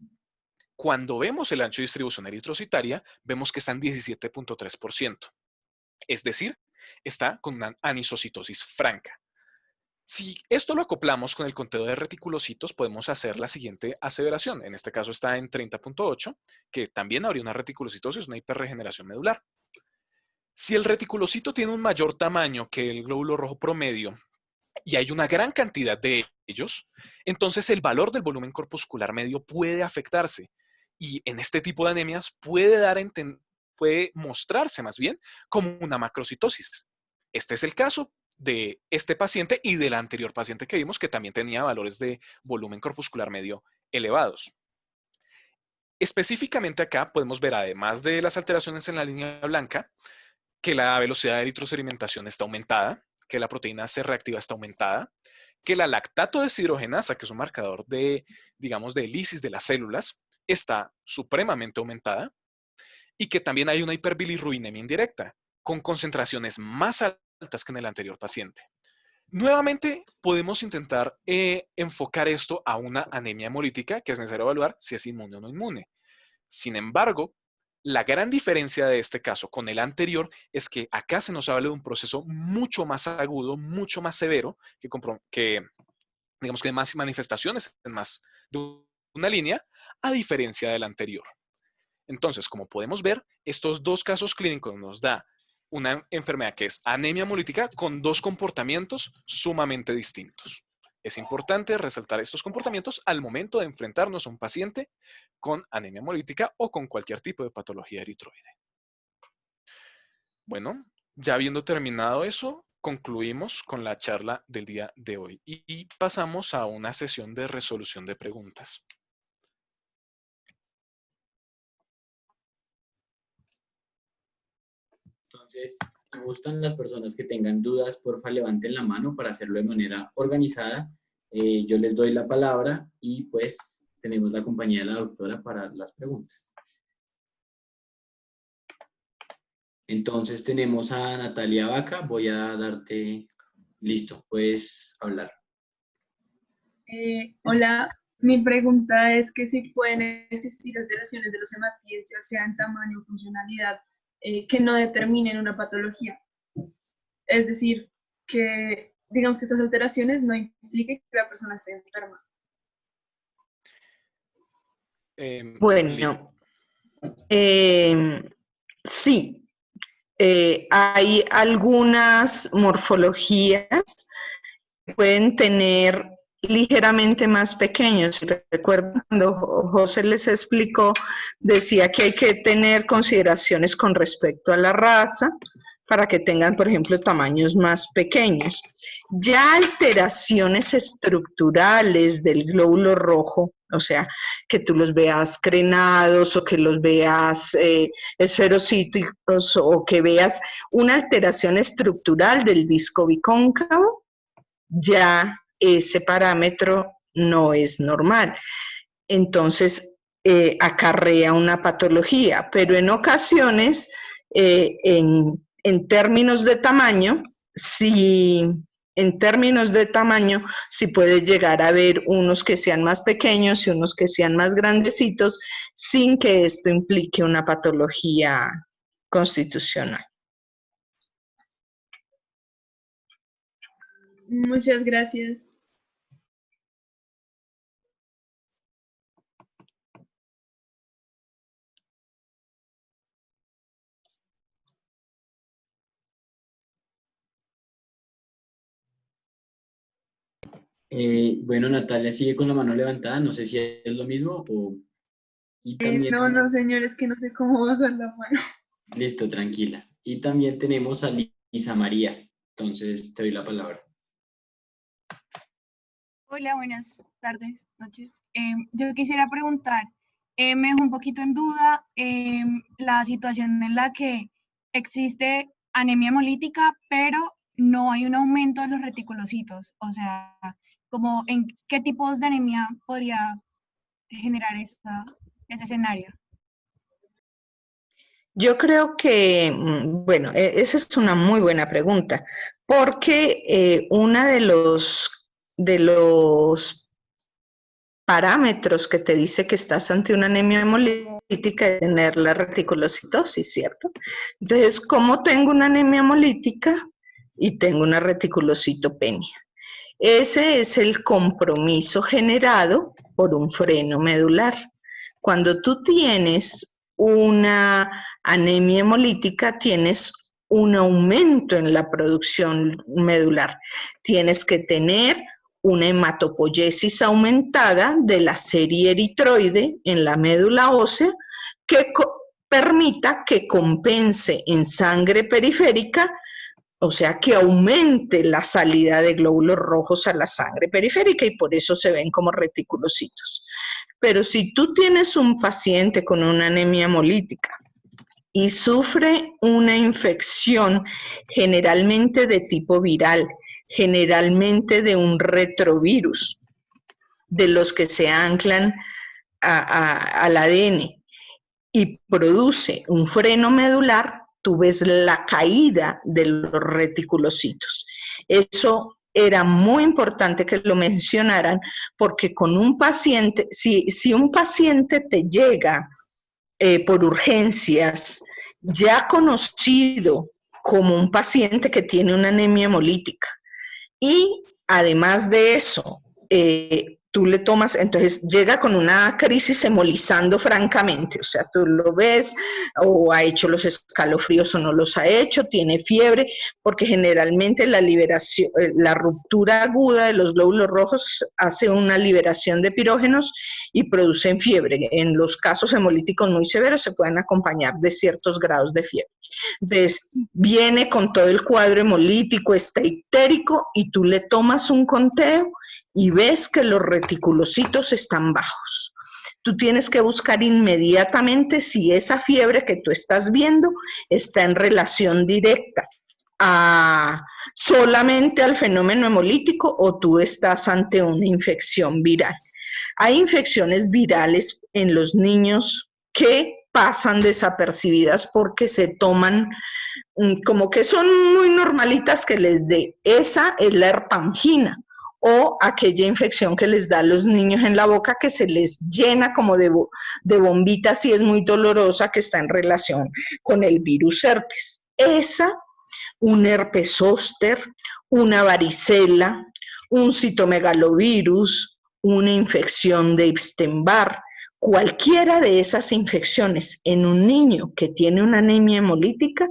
Speaker 4: cuando vemos el ancho de distribución eritrocitaria, vemos que está en 17.3%. Es decir, está con una anisocitosis franca. Si esto lo acoplamos con el conteo de reticulocitos, podemos hacer la siguiente aseveración. En este caso está en 30.8, que también habría una reticulocitosis, una hiperregeneración medular. Si el reticulocito tiene un mayor tamaño que el glóbulo rojo promedio y hay una gran cantidad de ellos, entonces el valor del volumen corpuscular medio puede afectarse. Y en este tipo de anemias puede mostrarse más bien como una macrocitosis. Este es el caso de este paciente y del anterior paciente que vimos que también tenía valores de volumen corpuscular medio elevados. Específicamente acá podemos ver, además de las alteraciones en la línea blanca, que la velocidad de eritrosedimentación está aumentada, que la proteína C reactiva está aumentada, que la lactato deshidrogenasa, que es un marcador de, digamos, de lisis de las células, está supremamente aumentada, y que también hay una hiperbilirrubinemia indirecta, con concentraciones más altas que en el anterior paciente. Nuevamente, podemos intentar enfocar esto a una anemia hemolítica, que es necesario evaluar si es inmune o no inmune. Sin embargo, la gran diferencia de este caso con el anterior es que acá se nos habla de un proceso mucho más agudo, mucho más severo, que digamos que hay más manifestaciones en más de una línea, a diferencia del anterior. Entonces, como podemos ver, estos dos casos clínicos nos da una enfermedad que es anemia hemolítica con dos comportamientos sumamente distintos. Es importante resaltar estos comportamientos al momento de enfrentarnos a un paciente con anemia hemolítica o con cualquier tipo de patología eritroide. Bueno, ya habiendo terminado eso, concluimos con la charla del día de hoy y pasamos a una sesión de resolución de preguntas.
Speaker 1: Entonces, si gustan las personas que tengan dudas, porfa, levanten la mano para hacerlo de manera organizada. Yo les doy la palabra y pues tenemos la compañía de la doctora para las preguntas. Entonces tenemos a Natalia Vaca. Voy a darte, listo, puedes hablar.
Speaker 6: Hola, mi pregunta es que si pueden existir alteraciones de los hematíes, ya sea en tamaño o funcionalidad, que no determinen una patología. Es decir, que digamos que estas alteraciones no impliquen que la persona esté enferma.
Speaker 3: Bueno, sí, hay algunas morfologías que pueden tener ligeramente más pequeños. Recuerdo cuando José les explicó, decía que hay que tener consideraciones con respecto a la raza para que tengan, por ejemplo, tamaños más pequeños. Ya alteraciones estructurales del glóbulo rojo, o sea, que tú los veas crenados o que los veas esferocíticos o que veas una alteración estructural del disco bicóncavo, ya ese parámetro no es normal. Entonces, acarrea una patología, pero en ocasiones, en términos de tamaño, sí puede llegar a haber unos que sean más pequeños y unos que sean más grandecitos, sin que esto implique una patología constitucional.
Speaker 6: Muchas gracias.
Speaker 1: Bueno, Natalia sigue con la mano levantada. No sé si es lo mismo o... Y también...
Speaker 6: No, señor, es que no sé cómo bajar la mano.
Speaker 1: Listo, tranquila. Y también tenemos a Lisa María. Entonces, te doy la palabra.
Speaker 7: Hola, buenas tardes, noches. Yo quisiera preguntar, me dejó un poquito en duda la situación en la que existe anemia hemolítica, pero no hay un aumento de los reticulocitos. O sea, como en qué tipos de anemia podría generar ese escenario.
Speaker 3: Yo creo que, bueno, esa es una muy buena pregunta, porque uno de los parámetros que te dice que estás ante una anemia hemolítica es tener la reticulocitosis, ¿cierto? Entonces, ¿cómo tengo una anemia hemolítica y tengo una reticulocitopenia? Ese es el compromiso generado por un freno medular. Cuando tú tienes una anemia hemolítica, tienes un aumento en la producción medular. Tienes que tener una hematopoiesis aumentada de la serie eritroide en la médula ósea que permita que compense en sangre periférica, o sea, que aumente la salida de glóbulos rojos a la sangre periférica y por eso se ven como reticulocitos. Pero si tú tienes un paciente con una anemia hemolítica y sufre una infección generalmente de tipo viral, generalmente de un retrovirus, de los que se anclan al ADN y produce un freno medular, tú ves la caída de los reticulocitos. Eso era muy importante que lo mencionaran porque con un paciente, si un paciente te llega por urgencias ya conocido como un paciente que tiene una anemia hemolítica y además de eso, tú le tomas, entonces llega con una crisis hemolizando francamente, o sea, tú lo ves o ha hecho los escalofríos o no los ha hecho, tiene fiebre, porque generalmente la liberación, la ruptura aguda de los glóbulos rojos hace una liberación de pirógenos y producen fiebre. En los casos hemolíticos muy severos se pueden acompañar de ciertos grados de fiebre. Entonces, viene con todo el cuadro hemolítico, está ictérico y tú le tomas un conteo y ves que los reticulocitos están bajos. Tú tienes que buscar inmediatamente si esa fiebre que tú estás viendo está en relación directa solamente al fenómeno hemolítico o tú estás ante una infección viral. Hay infecciones virales en los niños que pasan desapercibidas porque se toman como que son muy normalitas que les dé. Esa es la herpangina o aquella infección que les da a los niños en la boca que se les llena como de bombitas y es muy dolorosa, que está en relación con el virus herpes. Esa, un herpes zóster, una varicela, un citomegalovirus, una infección de Epstein-Barr, cualquiera de esas infecciones en un niño que tiene una anemia hemolítica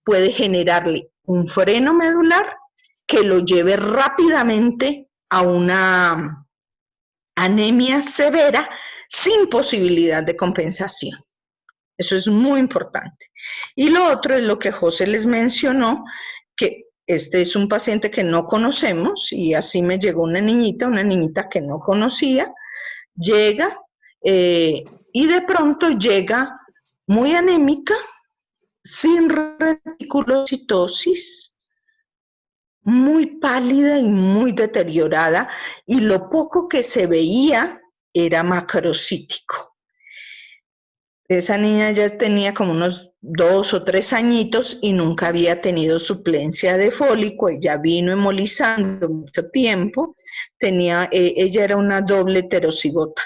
Speaker 3: puede generarle un freno medular que lo lleve rápidamente a una anemia severa sin posibilidad de compensación. Eso es muy importante. Y lo otro es lo que José les mencionó, que este es un paciente que no conocemos y así me llegó una niñita que no conocía, llega y de pronto llega muy anémica, sin reticulocitosis, muy pálida y muy deteriorada, y lo poco que se veía era macrocítico. Esa niña ya tenía como unos 2 o 3 añitos y nunca había tenido suplencia de fólico, ella vino hemolizando mucho tiempo, ella era una doble heterocigota.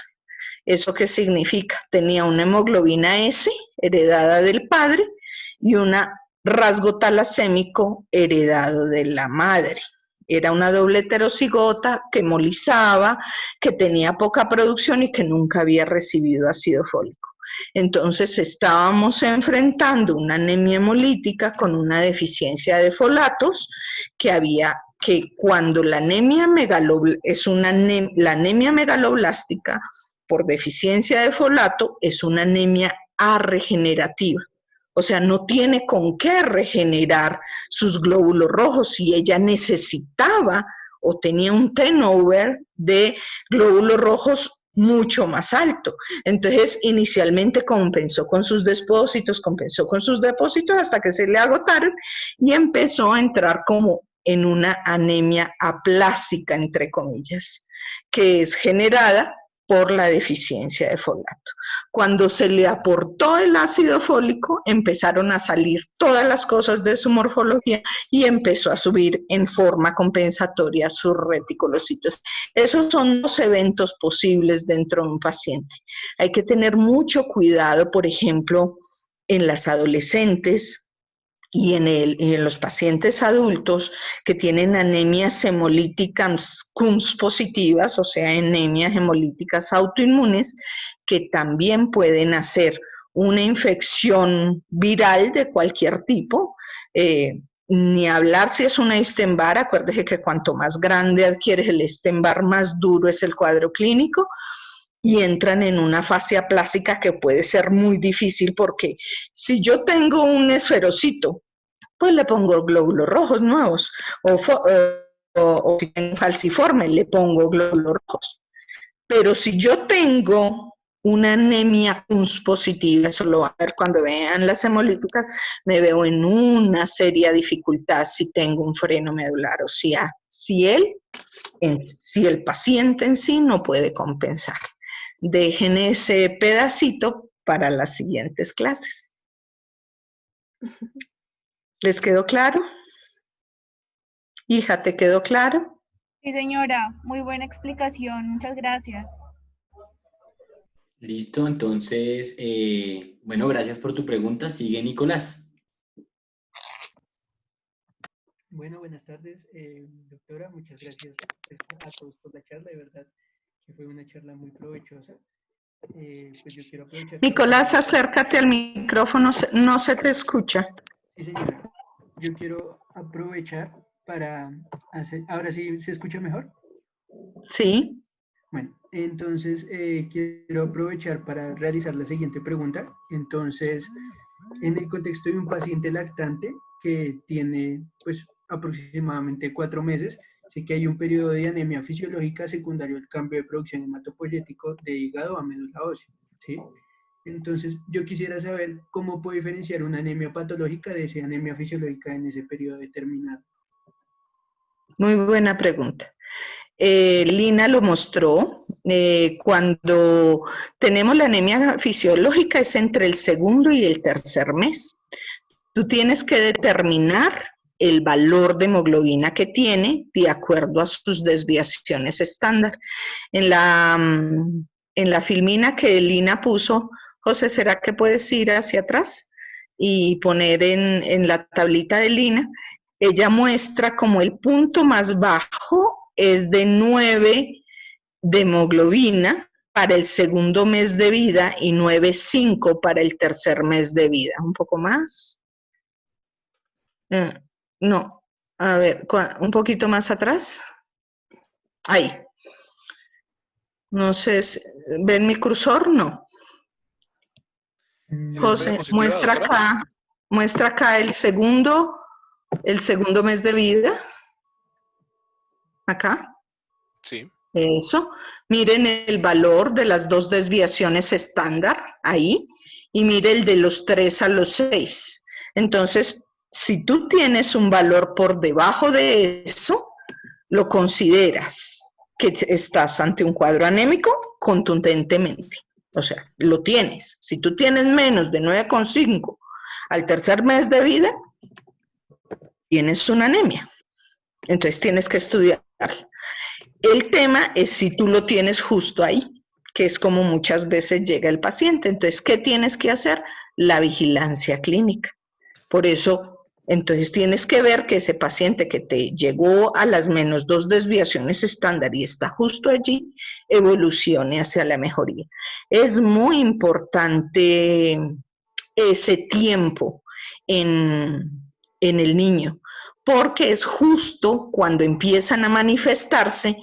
Speaker 3: ¿Eso qué significa? Tenía una hemoglobina S heredada del padre y un rasgo talasémico heredado de la madre. Era una doble heterocigota que hemolizaba, que tenía poca producción y que nunca había recibido ácido fólico. Entonces estábamos enfrentando una anemia hemolítica con una deficiencia de folatos que cuando la anemia megaloblástica por deficiencia de folato es una anemia arregenerativa. O sea, no tiene con qué regenerar sus glóbulos rojos y ella necesitaba o tenía un turnover de glóbulos rojos mucho más alto. Entonces, inicialmente compensó con sus depósitos hasta que se le agotaron y empezó a entrar como en una anemia aplásica, entre comillas, que es generada por la deficiencia de folato. Cuando se le aportó el ácido fólico, empezaron a salir todas las cosas de su morfología y empezó a subir en forma compensatoria sus reticulocitos. Esos son los eventos posibles dentro de un paciente. Hay que tener mucho cuidado, por ejemplo, en las adolescentes y en los pacientes adultos que tienen anemias hemolíticas Kunz positivas, o sea, anemias hemolíticas autoinmunes, que también pueden hacer una infección viral de cualquier tipo, ni hablar si es una Epstein-Barr. Acuérdese que cuanto más grande adquieres el Epstein-Barr, más duro es el cuadro clínico, y entran en una fase aplásica que puede ser muy difícil, porque si yo tengo un esferocito, pues le pongo glóbulos rojos nuevos, o si tengo falciforme, le pongo glóbulos rojos. Pero si yo tengo una anemia Kunz positiva, eso lo van a ver cuando vean las hemolíticas, me veo en una seria dificultad si tengo un freno medular, o sea, si el paciente en sí no puede compensar. Dejen ese pedacito para las siguientes clases. ¿Les quedó claro? Hija, ¿te quedó claro?
Speaker 7: Sí, señora, muy buena explicación, muchas gracias.
Speaker 8: Listo, entonces, bueno, gracias por tu pregunta. Sigue Nicolás.
Speaker 9: Bueno, buenas tardes, doctora. Muchas gracias a todos por la charla. De verdad que fue una charla muy provechosa. Pues yo quiero aprovechar.
Speaker 3: Nicolás, acércate al micrófono, no se te escucha.
Speaker 9: Sí, señora. Yo quiero aprovechar para hacer. ¿Ahora sí se escucha mejor?
Speaker 3: Sí.
Speaker 9: Bueno, entonces quiero aprovechar para realizar la siguiente pregunta. Entonces, en el contexto de un paciente lactante que tiene pues aproximadamente 4 meses, sé que hay un periodo de anemia fisiológica secundario al cambio de producción hematopoyético de hígado a médula ósea, ¿sí? Entonces, yo quisiera saber cómo puedo diferenciar una anemia patológica de esa anemia fisiológica en ese periodo determinado.
Speaker 3: Muy buena pregunta. Lina lo mostró. Cuando tenemos la anemia fisiológica es entre el segundo y el tercer mes. Tú tienes que determinar el valor de hemoglobina que tiene de acuerdo a sus desviaciones estándar. En la filmina que Lina puso, José, ¿será que puedes ir hacia atrás y poner en la tablita de Lina? Ella muestra como el punto más bajo es de 9 de hemoglobina para el segundo mes de vida y 9,5 para el tercer mes de vida. Un poco más. No, a ver, un poquito más atrás. Ahí. No sé, ¿ven mi cursor? No. José, muestra acá el segundo mes de vida. Acá.
Speaker 4: Sí.
Speaker 3: Eso. Miren el valor de las 2 desviaciones estándar ahí. Y mire el de los 3 a los 6. Entonces, si tú tienes un valor por debajo de eso, lo consideras que estás ante un cuadro anémico contundentemente. O sea, lo tienes. Si tú tienes menos de 9,5 al tercer mes de vida, tienes una anemia. Entonces tienes que estudiarla. El tema es si tú lo tienes justo ahí, que es como muchas veces llega el paciente. Entonces, ¿qué tienes que hacer? La vigilancia clínica. Por eso, entonces tienes que ver que ese paciente que te llegó a las menos 2 desviaciones estándar y está justo allí, evolucione hacia la mejoría. Es muy importante ese tiempo en el niño, porque es justo cuando empiezan a manifestarse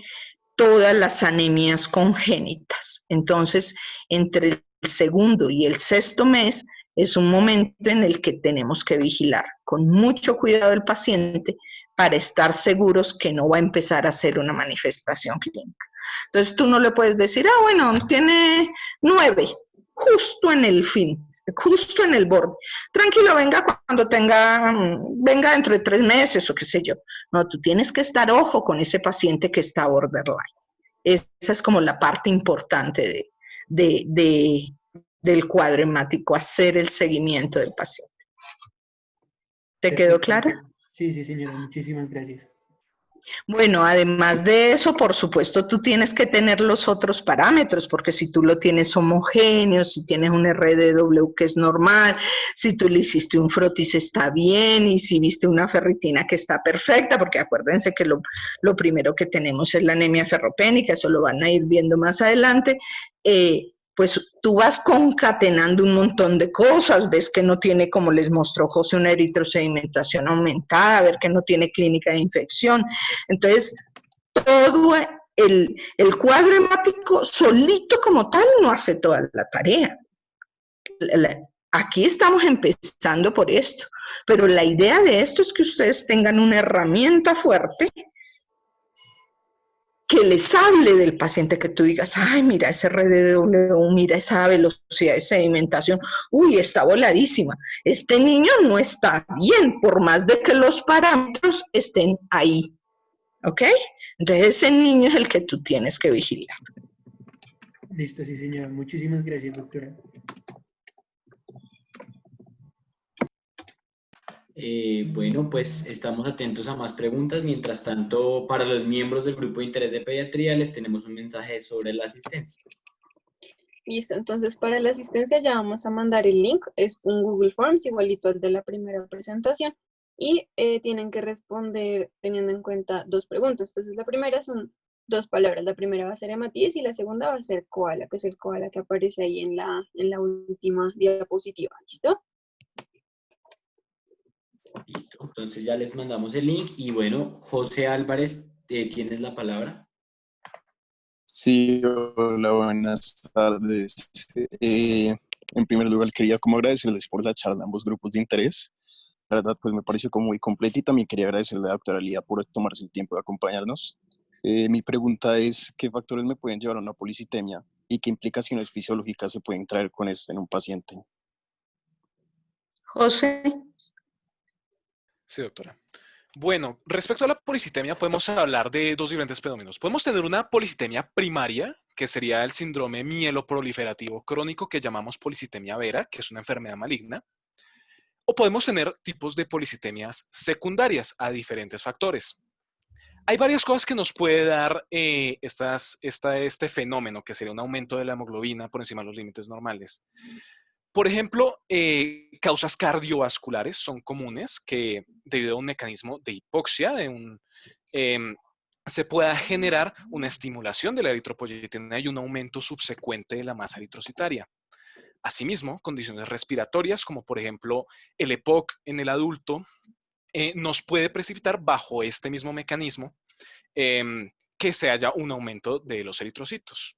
Speaker 3: todas las anemias congénitas. Entonces, entre el segundo y el sexto mes es un momento en el que tenemos que vigilar con mucho cuidado al paciente para estar seguros que no va a empezar a hacer una manifestación clínica. Entonces, tú no le puedes decir, bueno, tiene 9, justo en el fin, justo en el borde. Tranquilo, venga cuando venga dentro de 3 meses o qué sé yo. No, tú tienes que estar ojo con ese paciente que está borderline. Esa es como la parte importante del cuadro hemático, hacer el seguimiento del paciente. ¿Te quedó claro?
Speaker 9: Sí, sí, señora, muchísimas gracias.
Speaker 3: Bueno, además de eso, por supuesto, tú tienes que tener los otros parámetros, porque si tú lo tienes homogéneo, si tienes un RDW que es normal, si tú le hiciste un frotis está bien, y si viste una ferritina que está perfecta, porque acuérdense que lo primero que tenemos es la anemia ferropénica, eso lo van a ir viendo más adelante, pues tú vas concatenando un montón de cosas, ves que no tiene, como les mostró José, una eritrosedimentación aumentada, ver que no tiene clínica de infección. Entonces, todo el cuadro hemático solito como tal no hace toda la tarea. Aquí estamos empezando por esto, pero la idea de esto es que ustedes tengan una herramienta fuerte que les hable del paciente, que tú digas, ay, mira ese RDW, mira esa velocidad de sedimentación, uy, está voladísima. Este niño no está bien, por más de que los parámetros estén ahí. ¿Ok? Entonces ese niño es el que tú tienes que vigilar.
Speaker 9: Listo, sí, señora. Muchísimas gracias, doctora.
Speaker 8: Bueno, pues estamos atentos a más preguntas. Mientras tanto, para los miembros del grupo de interés de pediatría, les tenemos un mensaje sobre la asistencia.
Speaker 5: Listo, entonces para la asistencia ya vamos a mandar el link. Es un Google Forms igualito al de la primera presentación. Y tienen que responder teniendo en cuenta 2 preguntas. Entonces la primera son 2 palabras. La primera va a ser hematíes y la segunda va a ser koala, que es el koala que aparece ahí en la última diapositiva. ¿Listo?
Speaker 8: Listo, entonces ya les mandamos el link. Y bueno, José Álvarez, tienes la palabra.
Speaker 10: Sí, hola, buenas tardes. En primer lugar, quería como agradecerles por la charla a ambos grupos de interés. La verdad, pues me pareció como muy completa y también quería agradecerle a la doctora Lía por tomarse el tiempo de acompañarnos. Mi pregunta es, ¿qué factores me pueden llevar a una policitemia y qué implicaciones fisiológicas se pueden traer con esto en un paciente?
Speaker 3: José.
Speaker 4: Sí, doctora. Bueno, respecto a la policitemia, podemos hablar de 2 diferentes fenómenos. Podemos tener una policitemia primaria, que sería el síndrome mieloproliferativo crónico que llamamos policitemia vera, que es una enfermedad maligna. O podemos tener tipos de policitemias secundarias a diferentes factores. Hay varias cosas que nos puede dar este fenómeno, que sería un aumento de la hemoglobina por encima de los límites normales. Por ejemplo, causas cardiovasculares son comunes que, debido a un mecanismo de hipoxia, se pueda generar una estimulación de la eritropoyetina y un aumento subsecuente de la masa eritrocitaria. Asimismo, condiciones respiratorias, como por ejemplo el EPOC en el adulto, nos puede precipitar bajo este mismo mecanismo que se haya un aumento de los eritrocitos.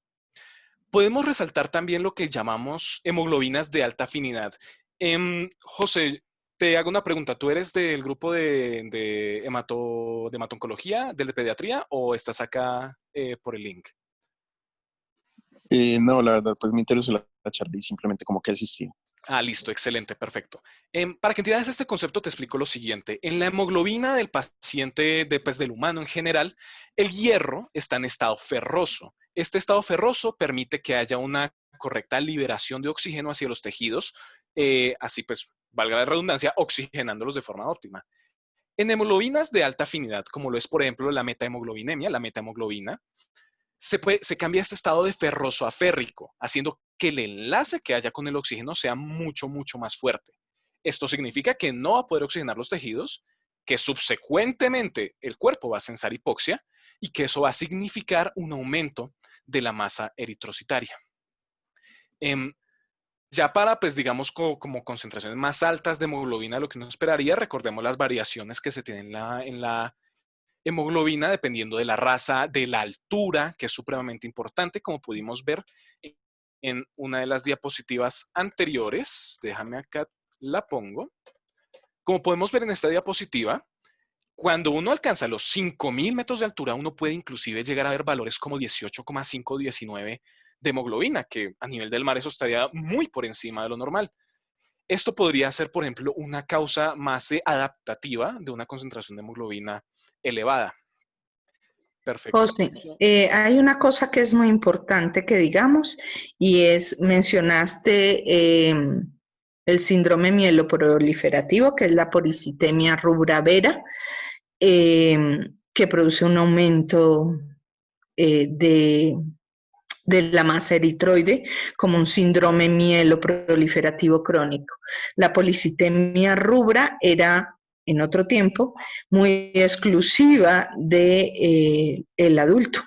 Speaker 4: Podemos resaltar también lo que llamamos hemoglobinas de alta afinidad. José, te hago una pregunta. ¿Tú eres del grupo de hemato-oncología, del de pediatría, o estás acá por el link?
Speaker 10: No, la verdad, pues me interesó la charla y simplemente como que asistí.
Speaker 4: Ah, listo, excelente, perfecto. Para que entiendas este concepto, te explico lo siguiente. En la hemoglobina del paciente, del humano en general, el hierro está en estado ferroso. Este estado ferroso permite que haya una correcta liberación de oxígeno hacia los tejidos, así pues, valga la redundancia, oxigenándolos de forma óptima. En hemoglobinas de alta afinidad, como lo es, por ejemplo, la metahemoglobinemia, la metahemoglobina, se cambia este estado de ferroso a férrico, haciendo que el enlace que haya con el oxígeno sea mucho, mucho más fuerte. Esto significa que no va a poder oxigenar los tejidos, que subsecuentemente el cuerpo va a censar hipoxia y que eso va a significar un aumento de la masa eritrocitaria. Ya para, pues digamos, como concentraciones más altas de hemoglobina, lo que nos esperaría, recordemos las variaciones que se tienen en la hemoglobina dependiendo de la raza, de la altura, que es supremamente importante, como pudimos ver en una de las diapositivas anteriores. Déjame acá, la pongo. Como podemos ver en esta diapositiva, cuando uno alcanza los 5.000 metros de altura, uno puede inclusive llegar a ver valores como 18,5, 19 de hemoglobina, que a nivel del mar eso estaría muy por encima de lo normal. Esto podría ser, por ejemplo, una causa más adaptativa de una concentración de hemoglobina elevada. Perfecto.
Speaker 3: José, hay una cosa que es muy importante que digamos y mencionaste el síndrome mieloproliferativo, que es la policitemia rubra vera, que produce un aumento de la masa eritroide como un síndrome mieloproliferativo crónico. La policitemia rubra era en otro tiempo muy exclusiva de el adulto.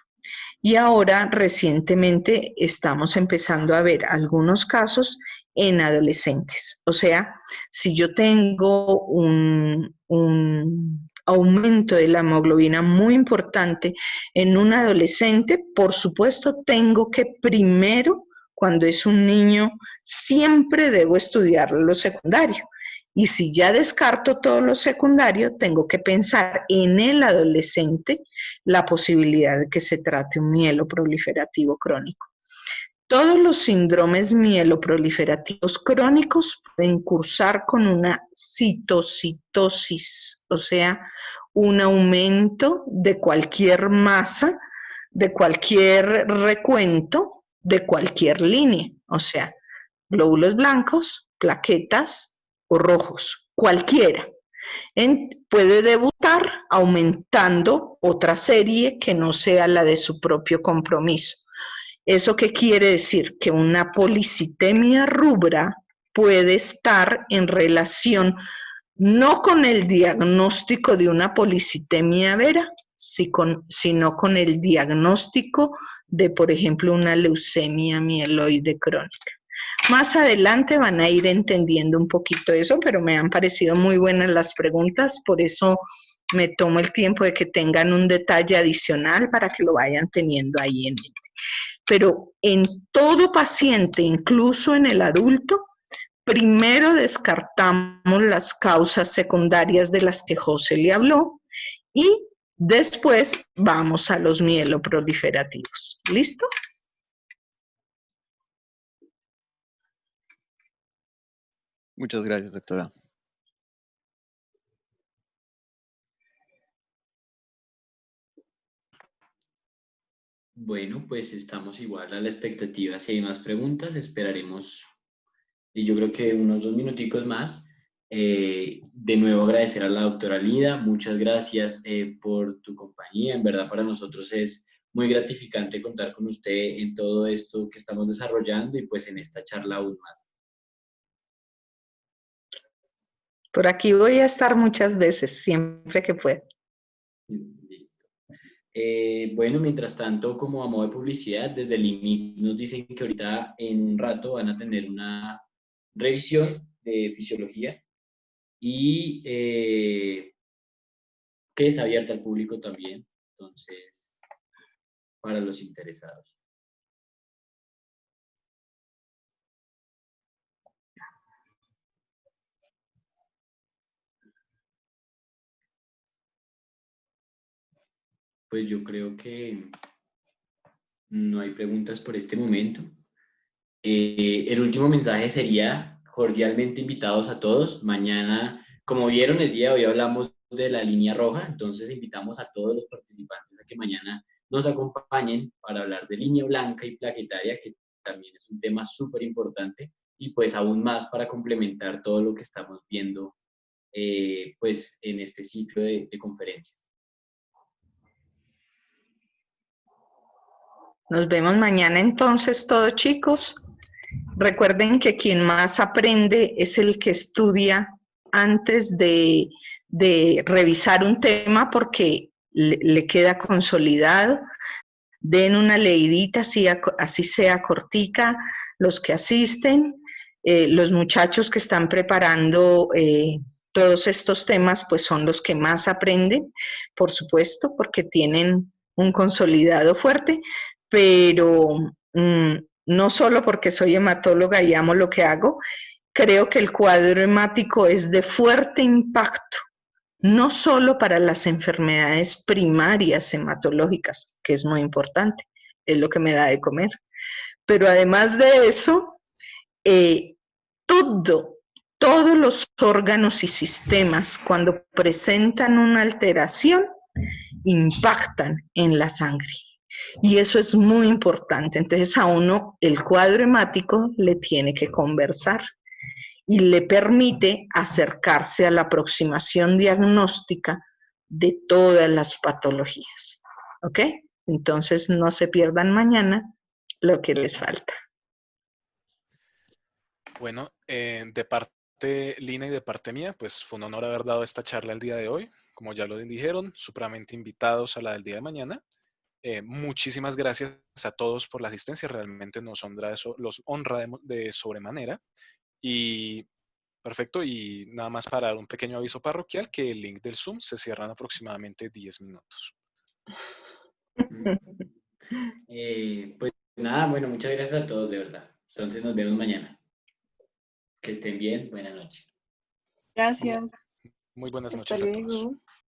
Speaker 3: Y ahora recientemente estamos empezando a ver algunos casos en adolescentes. O sea, si yo tengo un aumento de la hemoglobina muy importante en un adolescente, por supuesto tengo que primero, cuando es un niño, siempre debo estudiar lo secundario. Y si ya descarto todo lo secundario, tengo que pensar en el adolescente la posibilidad de que se trate un mieloproliferativo crónico. Todos los síndromes mieloproliferativos crónicos pueden cursar con una citocitosis, o sea, un aumento de cualquier masa, de cualquier recuento, de cualquier línea, o sea, glóbulos blancos, plaquetas o rojos, cualquiera. Puede debutar aumentando otra serie que no sea la de su propio compromiso. ¿Eso qué quiere decir? Que una policitemia rubra puede estar en relación no con el diagnóstico de una policitemia vera, sino con el diagnóstico de, por ejemplo, una leucemia mieloide crónica. Más adelante van a ir entendiendo un poquito eso, pero me han parecido muy buenas las preguntas, por eso me tomo el tiempo de que tengan un detalle adicional para que lo vayan teniendo ahí en mente. Pero en todo paciente, incluso en el adulto, primero descartamos las causas secundarias de las que José le habló y después vamos a los mieloproliferativos. ¿Listo?
Speaker 10: Muchas gracias, doctora.
Speaker 8: Bueno, pues estamos igual a la expectativa. Si hay más preguntas, esperaremos, y yo creo que unos 2 minuticos más. De nuevo agradecer a la doctora Lida. Muchas gracias por tu compañía. En verdad para nosotros es muy gratificante contar con usted en todo esto que estamos desarrollando y pues en esta charla aún más.
Speaker 3: Por aquí voy a estar muchas veces, siempre que pueda.
Speaker 8: Listo. Bueno, mientras tanto, como a modo de publicidad, desde el IMIC nos dicen que ahorita en un rato van a tener una revisión de fisiología y que es abierta al público también, entonces, para los interesados. Pues yo creo que no hay preguntas por este momento. El último mensaje sería cordialmente invitados a todos. Mañana, como vieron, el día de hoy hablamos de la línea roja, entonces invitamos a todos los participantes a que mañana nos acompañen para hablar de línea blanca y plaquetaria, que también es un tema súper importante, y pues aún más para complementar todo lo que estamos viendo pues en este ciclo de conferencias.
Speaker 3: Nos vemos mañana entonces todos, chicos. Recuerden que quien más aprende es el que estudia antes de revisar un tema porque le queda consolidado. Den una leidita, así sea cortica, los que asisten, los muchachos que están preparando todos estos temas, pues son los que más aprenden, por supuesto, porque tienen un consolidado fuerte, pero no solo porque soy hematóloga y amo lo que hago, creo que el cuadro hemático es de fuerte impacto, no solo para las enfermedades primarias hematológicas, que es muy importante, es lo que me da de comer, pero además de eso, todos los órganos y sistemas cuando presentan una alteración impactan en la sangre. Y eso es muy importante. Entonces a uno el cuadro hemático le tiene que conversar y le permite acercarse a la aproximación diagnóstica de todas las patologías. ¿Ok? Entonces no se pierdan mañana lo que les falta.
Speaker 4: Bueno, de parte Lina y de parte mía, pues fue un honor haber dado esta charla el día de hoy. Como ya lo dijeron, supremamente invitados a la del día de mañana. Muchísimas gracias a todos por la asistencia, realmente los honra de sobremanera. Y perfecto, y nada más para dar un pequeño aviso parroquial, que el link del Zoom se cierra en aproximadamente 10 minutos.
Speaker 8: Pues nada, bueno, muchas gracias a todos, de verdad. Entonces nos vemos mañana. Que estén bien, buena noche.
Speaker 5: Gracias.
Speaker 4: Muy buenas
Speaker 5: Hasta
Speaker 4: noches a todos.
Speaker 5: luego.